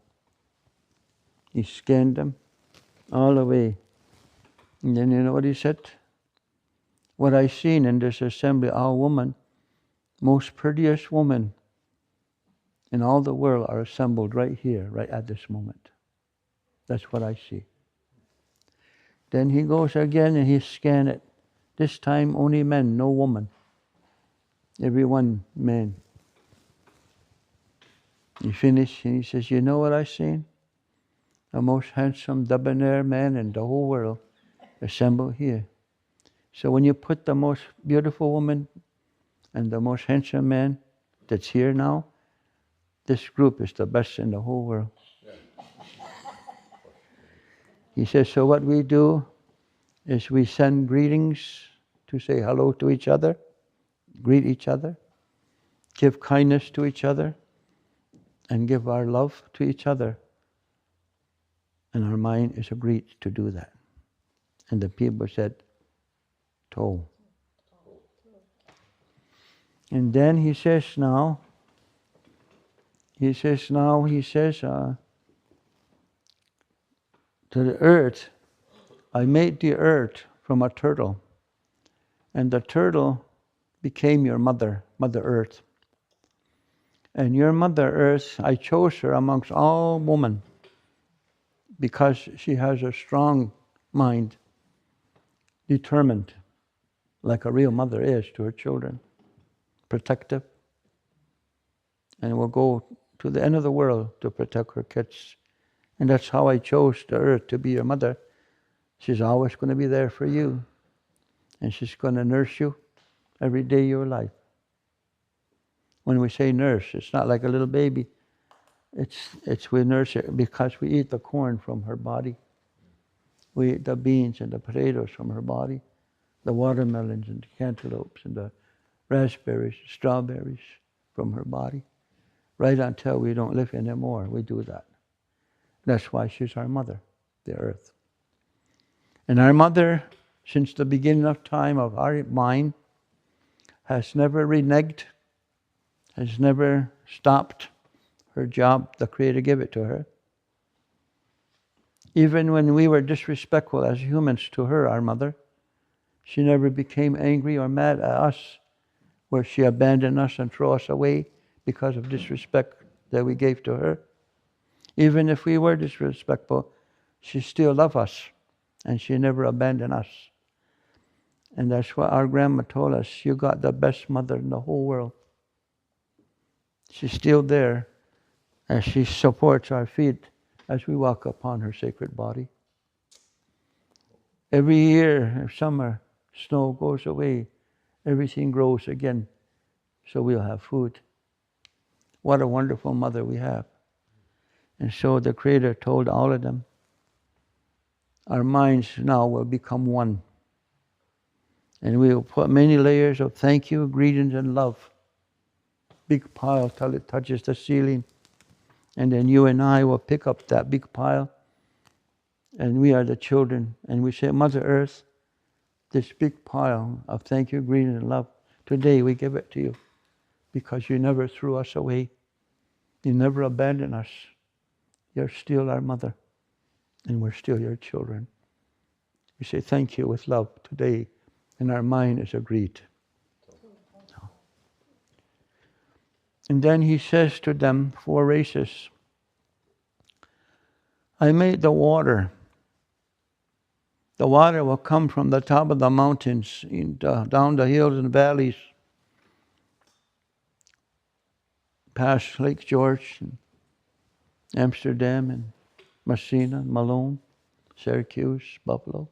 He scanned them all the way. And then you know what he said? What I seen in this assembly, all women, most prettiest women in all the world are assembled right here, right at this moment. That's what I see. Then he goes again and he scanned it. This time only men, no woman. Everyone man. He finished and he says, you know what I seen? The most handsome, debonair man in the whole world assembled here. So when you put the most beautiful woman and the most handsome man that's here now, this group is the best in the whole world. He says, so what we do is we send greetings to say hello to each other, greet each other, give kindness to each other, and give our love to each other. And our mind is agreed to do that. And the people said, Toe. And then he says to the earth, I made the earth from a turtle, and the turtle became your mother, Mother Earth. And your Mother Earth, I chose her amongst all women because she has a strong mind, determined, like a real mother is to her children, protective, and will go to the end of the world to protect her kids. And that's how I chose the earth to be your mother. She's always going to be there for you, and she's going to nurse you every day of your life. When we say nurse, it's not like a little baby. It's we nurse her because we eat the corn from her body. We eat the beans and the potatoes from her body, the watermelons and the cantaloupes and the raspberries, strawberries from her body. Right until we don't live anymore, we do that. That's why she's our mother, the earth. And our mother, since the beginning of time of our mind, has never reneged, has never stopped her job. The Creator gave it to her. Even when we were disrespectful as humans to her, our mother, she never became angry or mad at us, where she abandoned us and threw us away because of disrespect that we gave to her. Even if we were disrespectful, she still loved us, and she never abandoned us. And that's what our grandma told us. You got the best mother in the whole world. She's still there as she supports our feet as we walk upon her sacred body. Every year, summer, snow goes away, everything grows again, so we'll have food. What a wonderful mother we have. And so the Creator told all of them, our minds now will become one. And we will put many layers of thank you, greetings, and love. Big pile till it touches the ceiling. And then you and I will pick up that big pile. And we are the children. And we say, Mother Earth, this big pile of thank you, greetings, and love, today we give it to you. Because you never threw us away. You never abandoned us. You're still our mother. And we're still your children. We say thank you with love today. And our mind is agreed. And then he says to them, 4 races, I made the water. The water will come from the top of the mountains, down the hills and valleys, past Lake George, and Amsterdam, and Messina, Malone, Syracuse, Buffalo.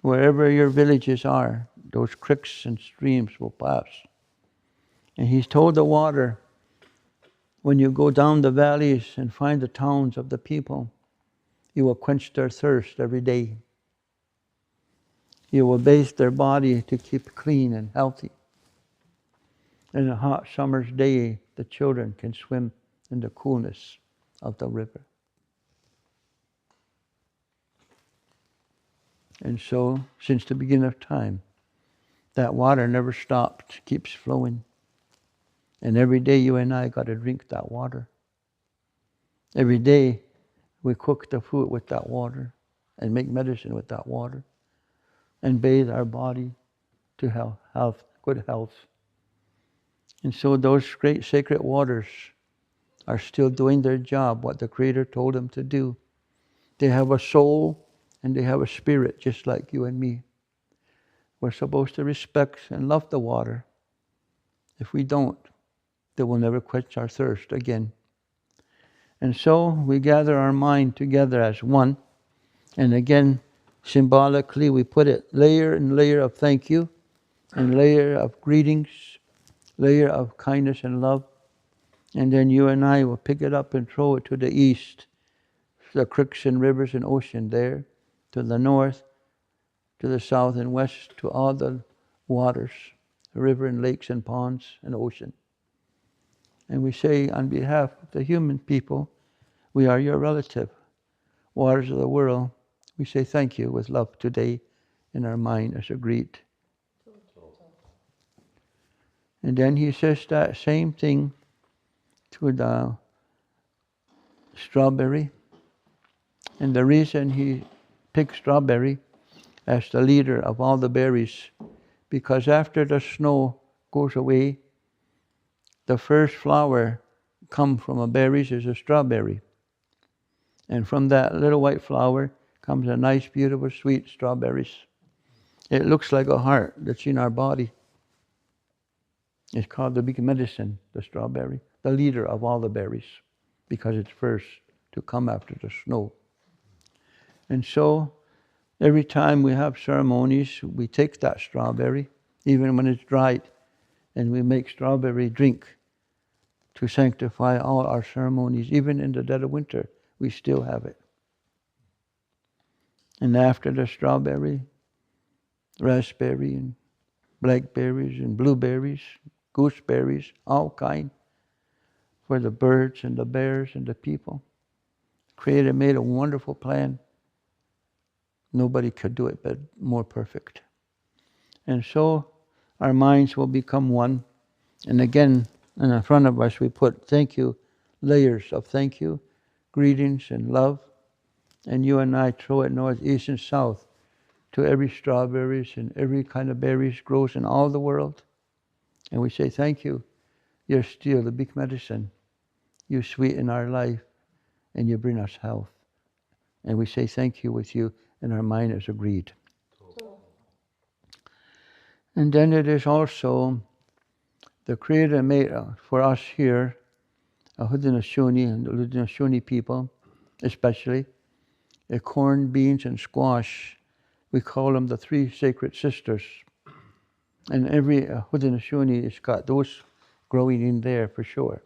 Wherever your villages are, those creeks and streams will pass. And he's told the water, when you go down the valleys and find the towns of the people, you will quench their thirst every day. You will bathe their body to keep clean and healthy. In a hot summer's day, the children can swim in the coolness of the river. And so, since the beginning of time, that water never stopped, keeps flowing. And every day you and I got to drink that water. Every day we cook the food with that water and make medicine with that water and bathe our body to health, good health. And so those great sacred waters are still doing their job, what the Creator told them to do. They have a soul and they have a spirit just like you and me. We're supposed to respect and love the water. If we don't, they will never quench our thirst again. And so we gather our mind together as one. And again, symbolically, we put it layer and layer of thank you, and layer of greetings, layer of kindness and love. And then you and I will pick it up and throw it to the east, the creeks and rivers and ocean there, to the north, to the south and west, to all the waters, river and lakes and ponds and ocean. And we say, on behalf of the human people, we are your relative, waters of the world. We say thank you with love today in our mind as a greet. And then he says that same thing to the strawberry. And the reason he picked strawberry as the leader of all the berries, because after the snow goes away, the first flower come from a berries is a strawberry. And from that little white flower comes a nice, beautiful, sweet strawberries. It looks like a heart that's in our body. It's called the big medicine, the strawberry, the leader of all the berries, because it's first to come after the snow. And so, every time we have ceremonies, we take that strawberry, even when it's dried, and we make strawberry drink to sanctify all our ceremonies. Even in the dead of winter, we still have it. And after the strawberry, raspberry and blackberries and blueberries, gooseberries, all kind, for the birds and the bears and the people. Creator made a wonderful plan. Nobody could do it but more perfect. And so our minds will become one. And again, in front of us we put thank you, layers of thank you, greetings and love. And you and I throw it north, east and south to every strawberries and every kind of berries grows in all the world. And we say thank you. You're still the big medicine. You sweeten our life and you bring us health. And we say thank you with you, and our mind is agreed. And then it is also the Creator made for us here, Haudenosaunee and the Haudenosaunee people, especially, corn, beans, and squash. We call them the three sacred sisters. And every Haudenosaunee has got those growing in there for sure.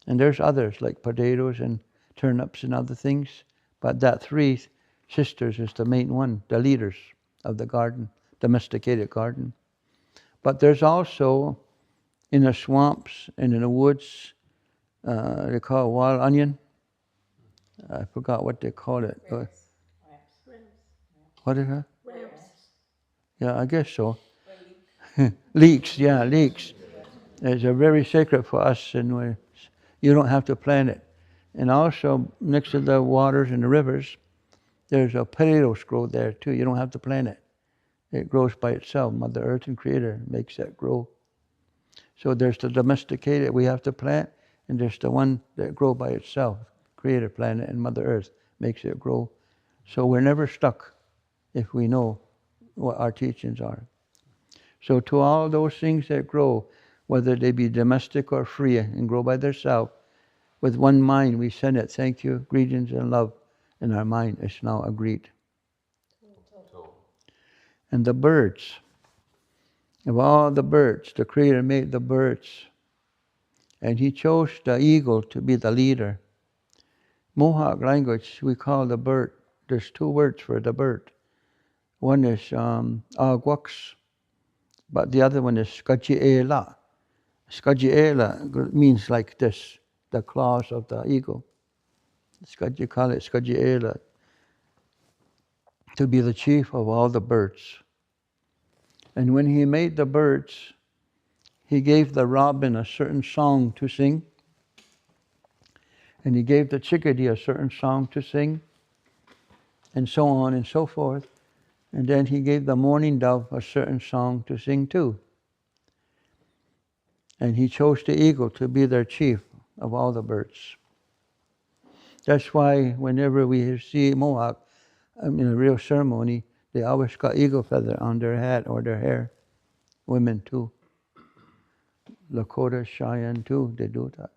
And there's others like potatoes and turnips and other things. But that three sisters is the main one, the leaders of the garden, domesticated garden. But there's also in the swamps and in the woods, they call it wild onion. I forgot what they call it. What is that? Yeah, I guess so. Leeks, yeah, leeks. It's a very sacred for us, and you don't have to plant it. And also, next to the waters and the rivers, there's a potatoes grow there too. You don't have to plant it. It grows by itself. Mother Earth and Creator makes that grow. So there's the domesticated we have to plant, and there's the one that grow by itself. Creator planted and Mother Earth makes it grow. So we're never stuck if we know what our teachings are. So to all those things that grow, whether they be domestic or free and grow by themselves, with one mind we send it thank you, greetings and love, and our mind is now agreed. And the birds, of all the birds, the Creator made the birds. And He chose the eagle to be the leader. Mohawk language, we call the bird, there's two words for the bird. One is agwaks, but the other one is skajiela. Skajiela means like this, the claws of the eagle. You call it skajiela, to be the chief of all the birds. And when He made the birds, He gave the robin a certain song to sing, and He gave the chickadee a certain song to sing, and so on and so forth. And then He gave the mourning dove a certain song to sing too. And He chose the eagle to be their chief of all the birds. That's why whenever we see Mohawk in a real ceremony, they always got eagle feather on their hat or their hair. Women too. Lakota, Cheyenne too, they do that.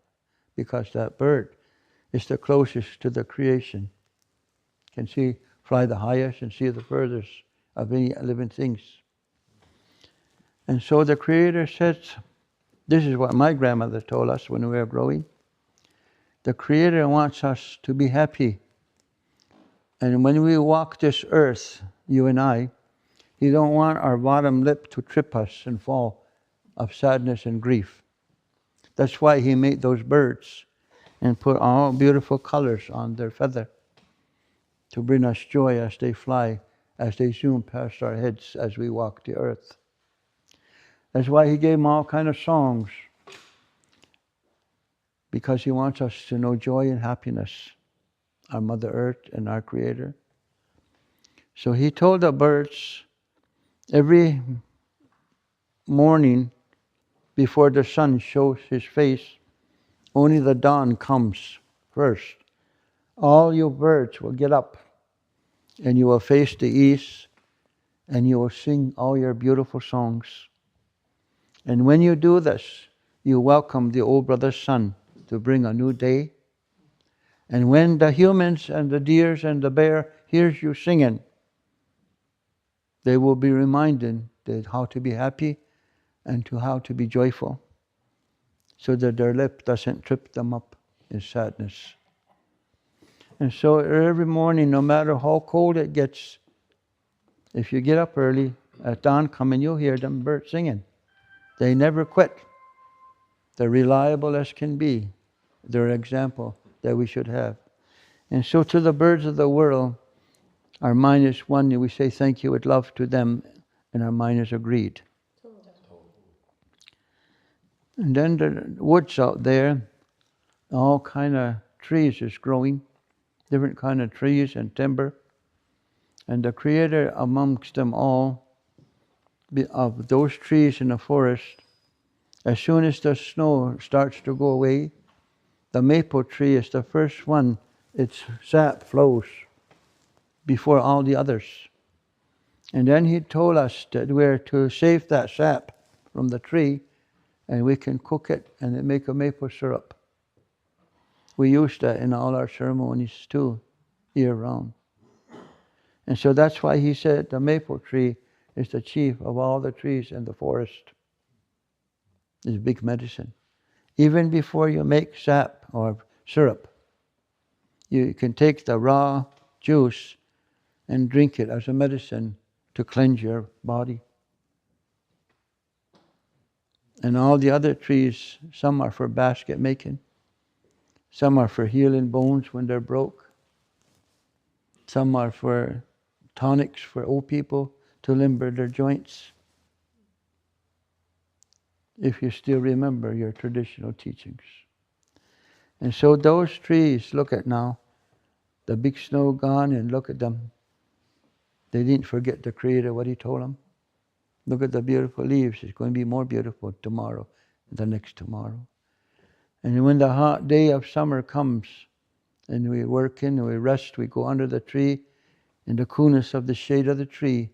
Because that bird is the closest to the creation. Can see, fly the highest and see the furthest of any living things. And so the Creator says, this is what my grandmother told us when we were growing. The Creator wants us to be happy. And when we walk this earth, you and I, He don't want our bottom lip to trip us and fall of sadness and grief. That's why He made those birds and put all beautiful colors on their feather to bring us joy as they fly, as they zoom past our heads as we walk the earth. That's why He gave them all kind of songs, because He wants us to know joy and happiness, our Mother Earth and our Creator. So He told the birds every morning before the sun shows his face, only the dawn comes first. All you birds will get up and you will face the east and you will sing all your beautiful songs. And when you do this, you welcome the old brother sun to bring a new day. And when the humans and the deers and the bear hears you singing, they will be reminded that how to be happy and to how to be joyful, so that their lip doesn't trip them up in sadness. And so every morning, no matter how cold it gets, if you get up early, at dawn coming, you'll hear them birds singing. They never quit. They're reliable as can be. They're an example that we should have. And so to the birds of the world, our mind is one, and we say thank you with love to them, and our mind is agreed. And then the woods out there, all kind of trees is growing, different kind of trees and timber. And the Creator amongst them all, of those trees in the forest, as soon as the snow starts to go away, the maple tree is the first one, its sap flows before all the others. And then He told us that we're to save that sap from the tree, and we can cook it and make a maple syrup. We use that in all our ceremonies too, year round. And so that's why He said the maple tree is the chief of all the trees in the forest. It's big medicine. Even before you make sap or syrup, you can take the raw juice and drink it as a medicine to cleanse your body. And all the other trees, some are for basket making, some are for healing bones when they're broke, some are for tonics for old people to limber their joints. If you still remember your traditional teachings. And so those trees, look at now, the big snow gone, and look at them. They didn't forget the Creator, what He told them. Look at the beautiful leaves. It's going to be more beautiful tomorrow, the next tomorrow. And when the hot day of summer comes, and we work in and we rest, we go under the tree, in the coolness of the shade of the tree,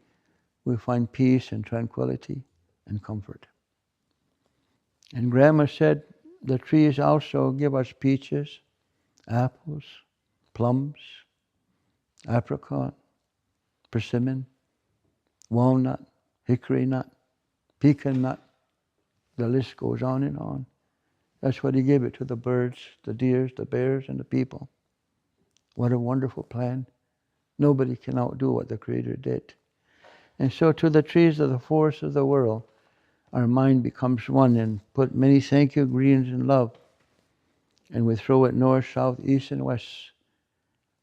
we find peace and tranquility and comfort. And Grandma said, the trees also give us peaches, apples, plums, apricot, persimmon, walnut, hickory nut, pecan nut. The list goes on and on. That's what he gave it to the birds, the deers, the bears, and the people. What a wonderful plan. Nobody can outdo what the Creator did. And so to the trees of the forest of the world, our mind becomes one and put many thank you greetings in love. And we throw it north, south, east, and west.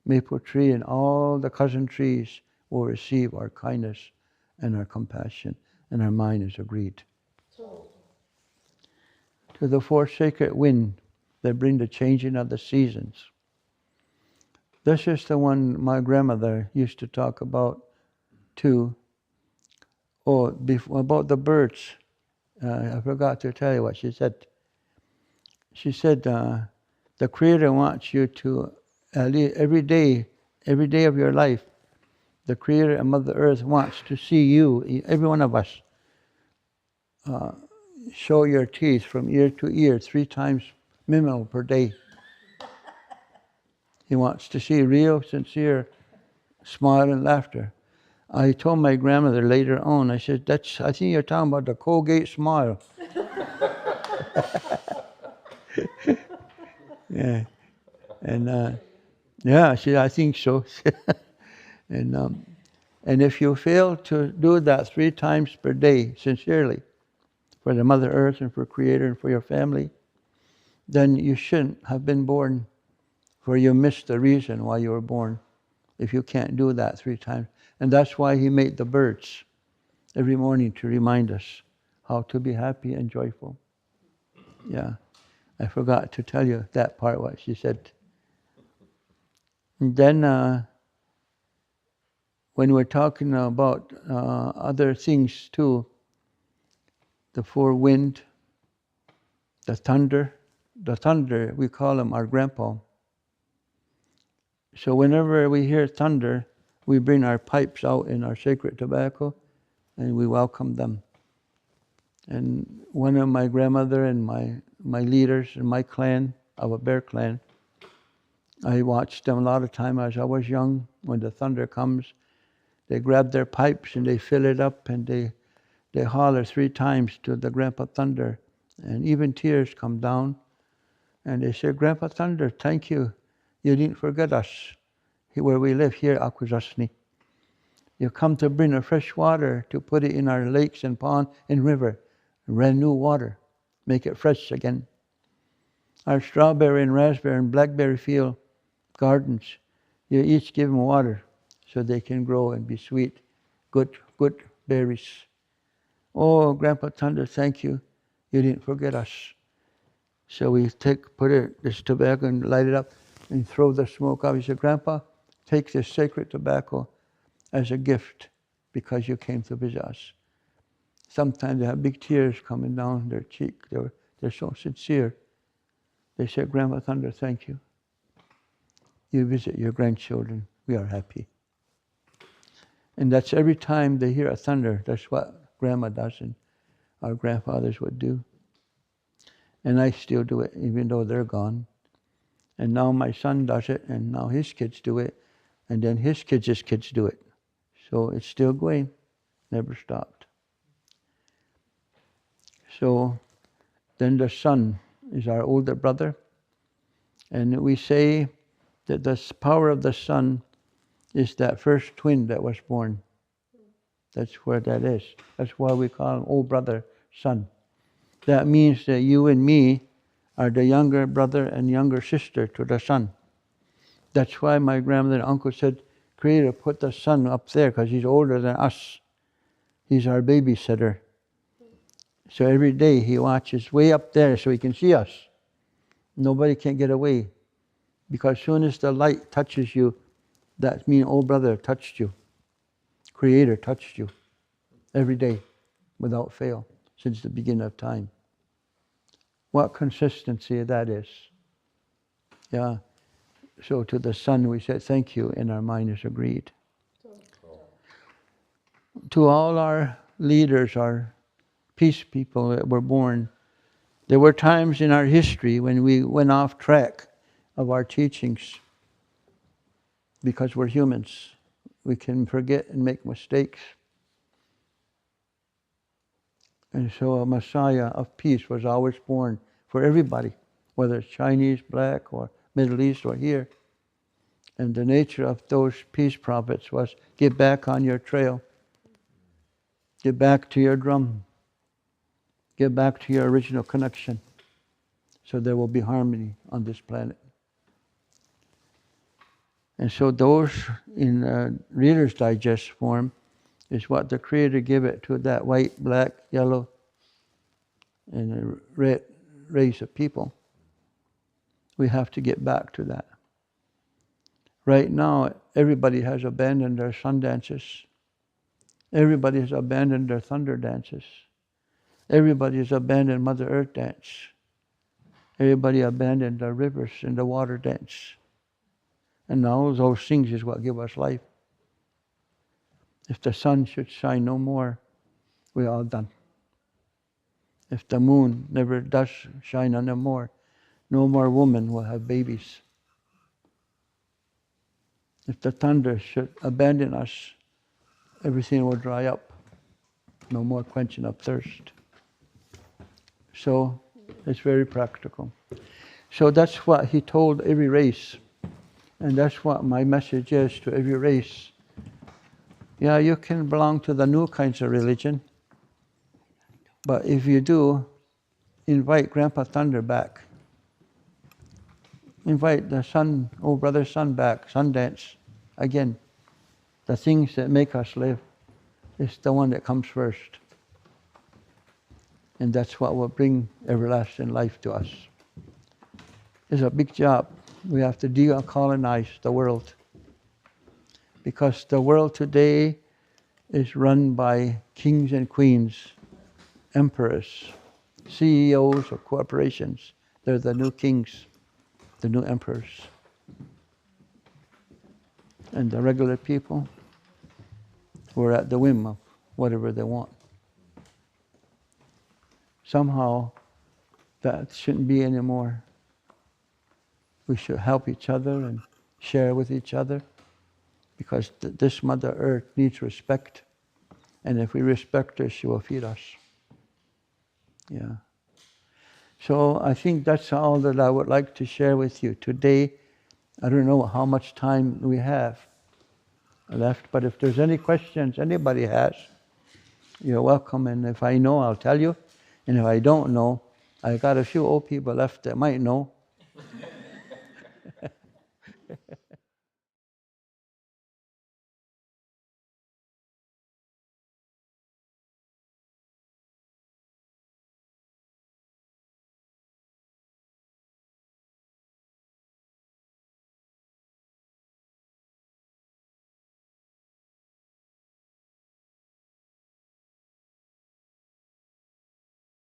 Maple tree and all the cousin trees will receive our kindness and our compassion, and our mind is agreed. To the four sacred wind that bring the changing of the seasons. This is the one my grandmother used to talk about too. Oh, about the birds. I forgot to tell you what she said. She said, the Creator wants you to, every day of your life, the Creator and Mother Earth wants to see you, every one of us, show your teeth from ear to ear 3 times minimum per day. He wants to see real, sincere smile and laughter. I told my grandmother later on, I said, I think you're talking about the Colgate smile. Yeah. And yeah, she said, I think so. And if you fail to do that 3 times per day, sincerely, for the Mother Earth and for Creator and for your family, then you shouldn't have been born, for you missed the reason why you were born, if you can't do that 3 times. And that's why He made the birds every morning to remind us how to be happy and joyful. Yeah, I forgot to tell you that part, what she said. And then when we're talking about other things too, the 4 wind, the thunder, we call him our grandpa. So whenever we hear thunder, we bring our pipes out in our sacred tobacco and we welcome them. And one of my grandmother and my leaders in my clan, of a bear clan, I watched them a lot of time as I was young. When the thunder comes, they grab their pipes and they fill it up and they holler 3 times to the Grandpa Thunder. And even tears come down. And they say, Grandpa Thunder, thank you. You didn't forget us where we live here, Haudenosaunee. You come to bring the fresh water to put it in our lakes and pond and river. Brand new water. Make it fresh again. Our strawberry and raspberry and blackberry field gardens, you each give them water so they can grow and be sweet, good berries. Oh, Grandpa Thunder, thank you. You didn't forget us. So we put this tobacco and light it up and throw the smoke out. He said, Grandpa, take this sacred tobacco as a gift because you came to visit us. Sometimes they have big tears coming down their cheek. They're so sincere. They said, Grandpa Thunder, thank you. You visit your grandchildren. We are happy. And that's every time they hear a thunder. That's what Grandma does and our grandfathers would do. And I still do it, even though they're gone. And now my son does it, and now his kids do it, and then his kids' kids do it. So it's still going, never stopped. So then the sun is our older brother, and we say that the power of the sun is that first twin that was born. That's where that is. That's why we call him old brother, sun. That means that you and me are the younger brother and younger sister to the sun. That's why my grandmother and uncle said, Creator, put the sun up there because he's older than us. He's our babysitter. So every day he watches way up there so he can see us. Nobody can get away. Because as soon as the light touches you, that means old brother touched you. Creator touched you. Every day, without fail, since the beginning of time. What consistency that is. Yeah. So to the sun we said thank you, and our mind is agreed. To all our leaders, our peace people that were born, there were times in our history when we went off track of our teachings because we're humans. We can forget and make mistakes. And so a Messiah of peace was always born for everybody, whether it's Chinese, black, or Middle East, or here. And the nature of those peace prophets was get back on your trail. Get back to your drum. Get back to your original connection. So there will be harmony on this planet. And so those in Reader's Digest form is what the Creator gave it to that white, black, yellow, and red race of people. We have to get back to that. Right now, everybody has abandoned their sun dances. Everybody has abandoned their thunder dances. Everybody has abandoned Mother Earth dance. Everybody abandoned the rivers and the water dance. And now those things is what give us life. If the sun should shine no more, we're all done. If the moon never does shine no more women will have babies. If the thunder should abandon us, everything will dry up. No more quenching of thirst. So it's very practical. So that's what he told every race. And that's what my message is to every race. Yeah, you can belong to the new kinds of religion. But if you do, invite Grandpa Thunder back. Invite the sun, oh brother sun back, sun dance. Again, the things that make us live is the one that comes first. And that's what will bring everlasting life to us. It's a big job. We have to decolonize the world. Because the world today is run by kings and queens, emperors, CEOs of corporations. They're the new kings, the new emperors. And the regular people were at the whim of whatever they want. Somehow, that shouldn't be anymore. We should help each other and share with each other, because this Mother Earth needs respect. And if we respect her, she will feed us. Yeah. So I think that's all that I would like to share with you today. I don't know how much time we have left, but if there's any questions anybody has, you're welcome. And if I know, I'll tell you. And if I don't know, I got a few old people left that might know.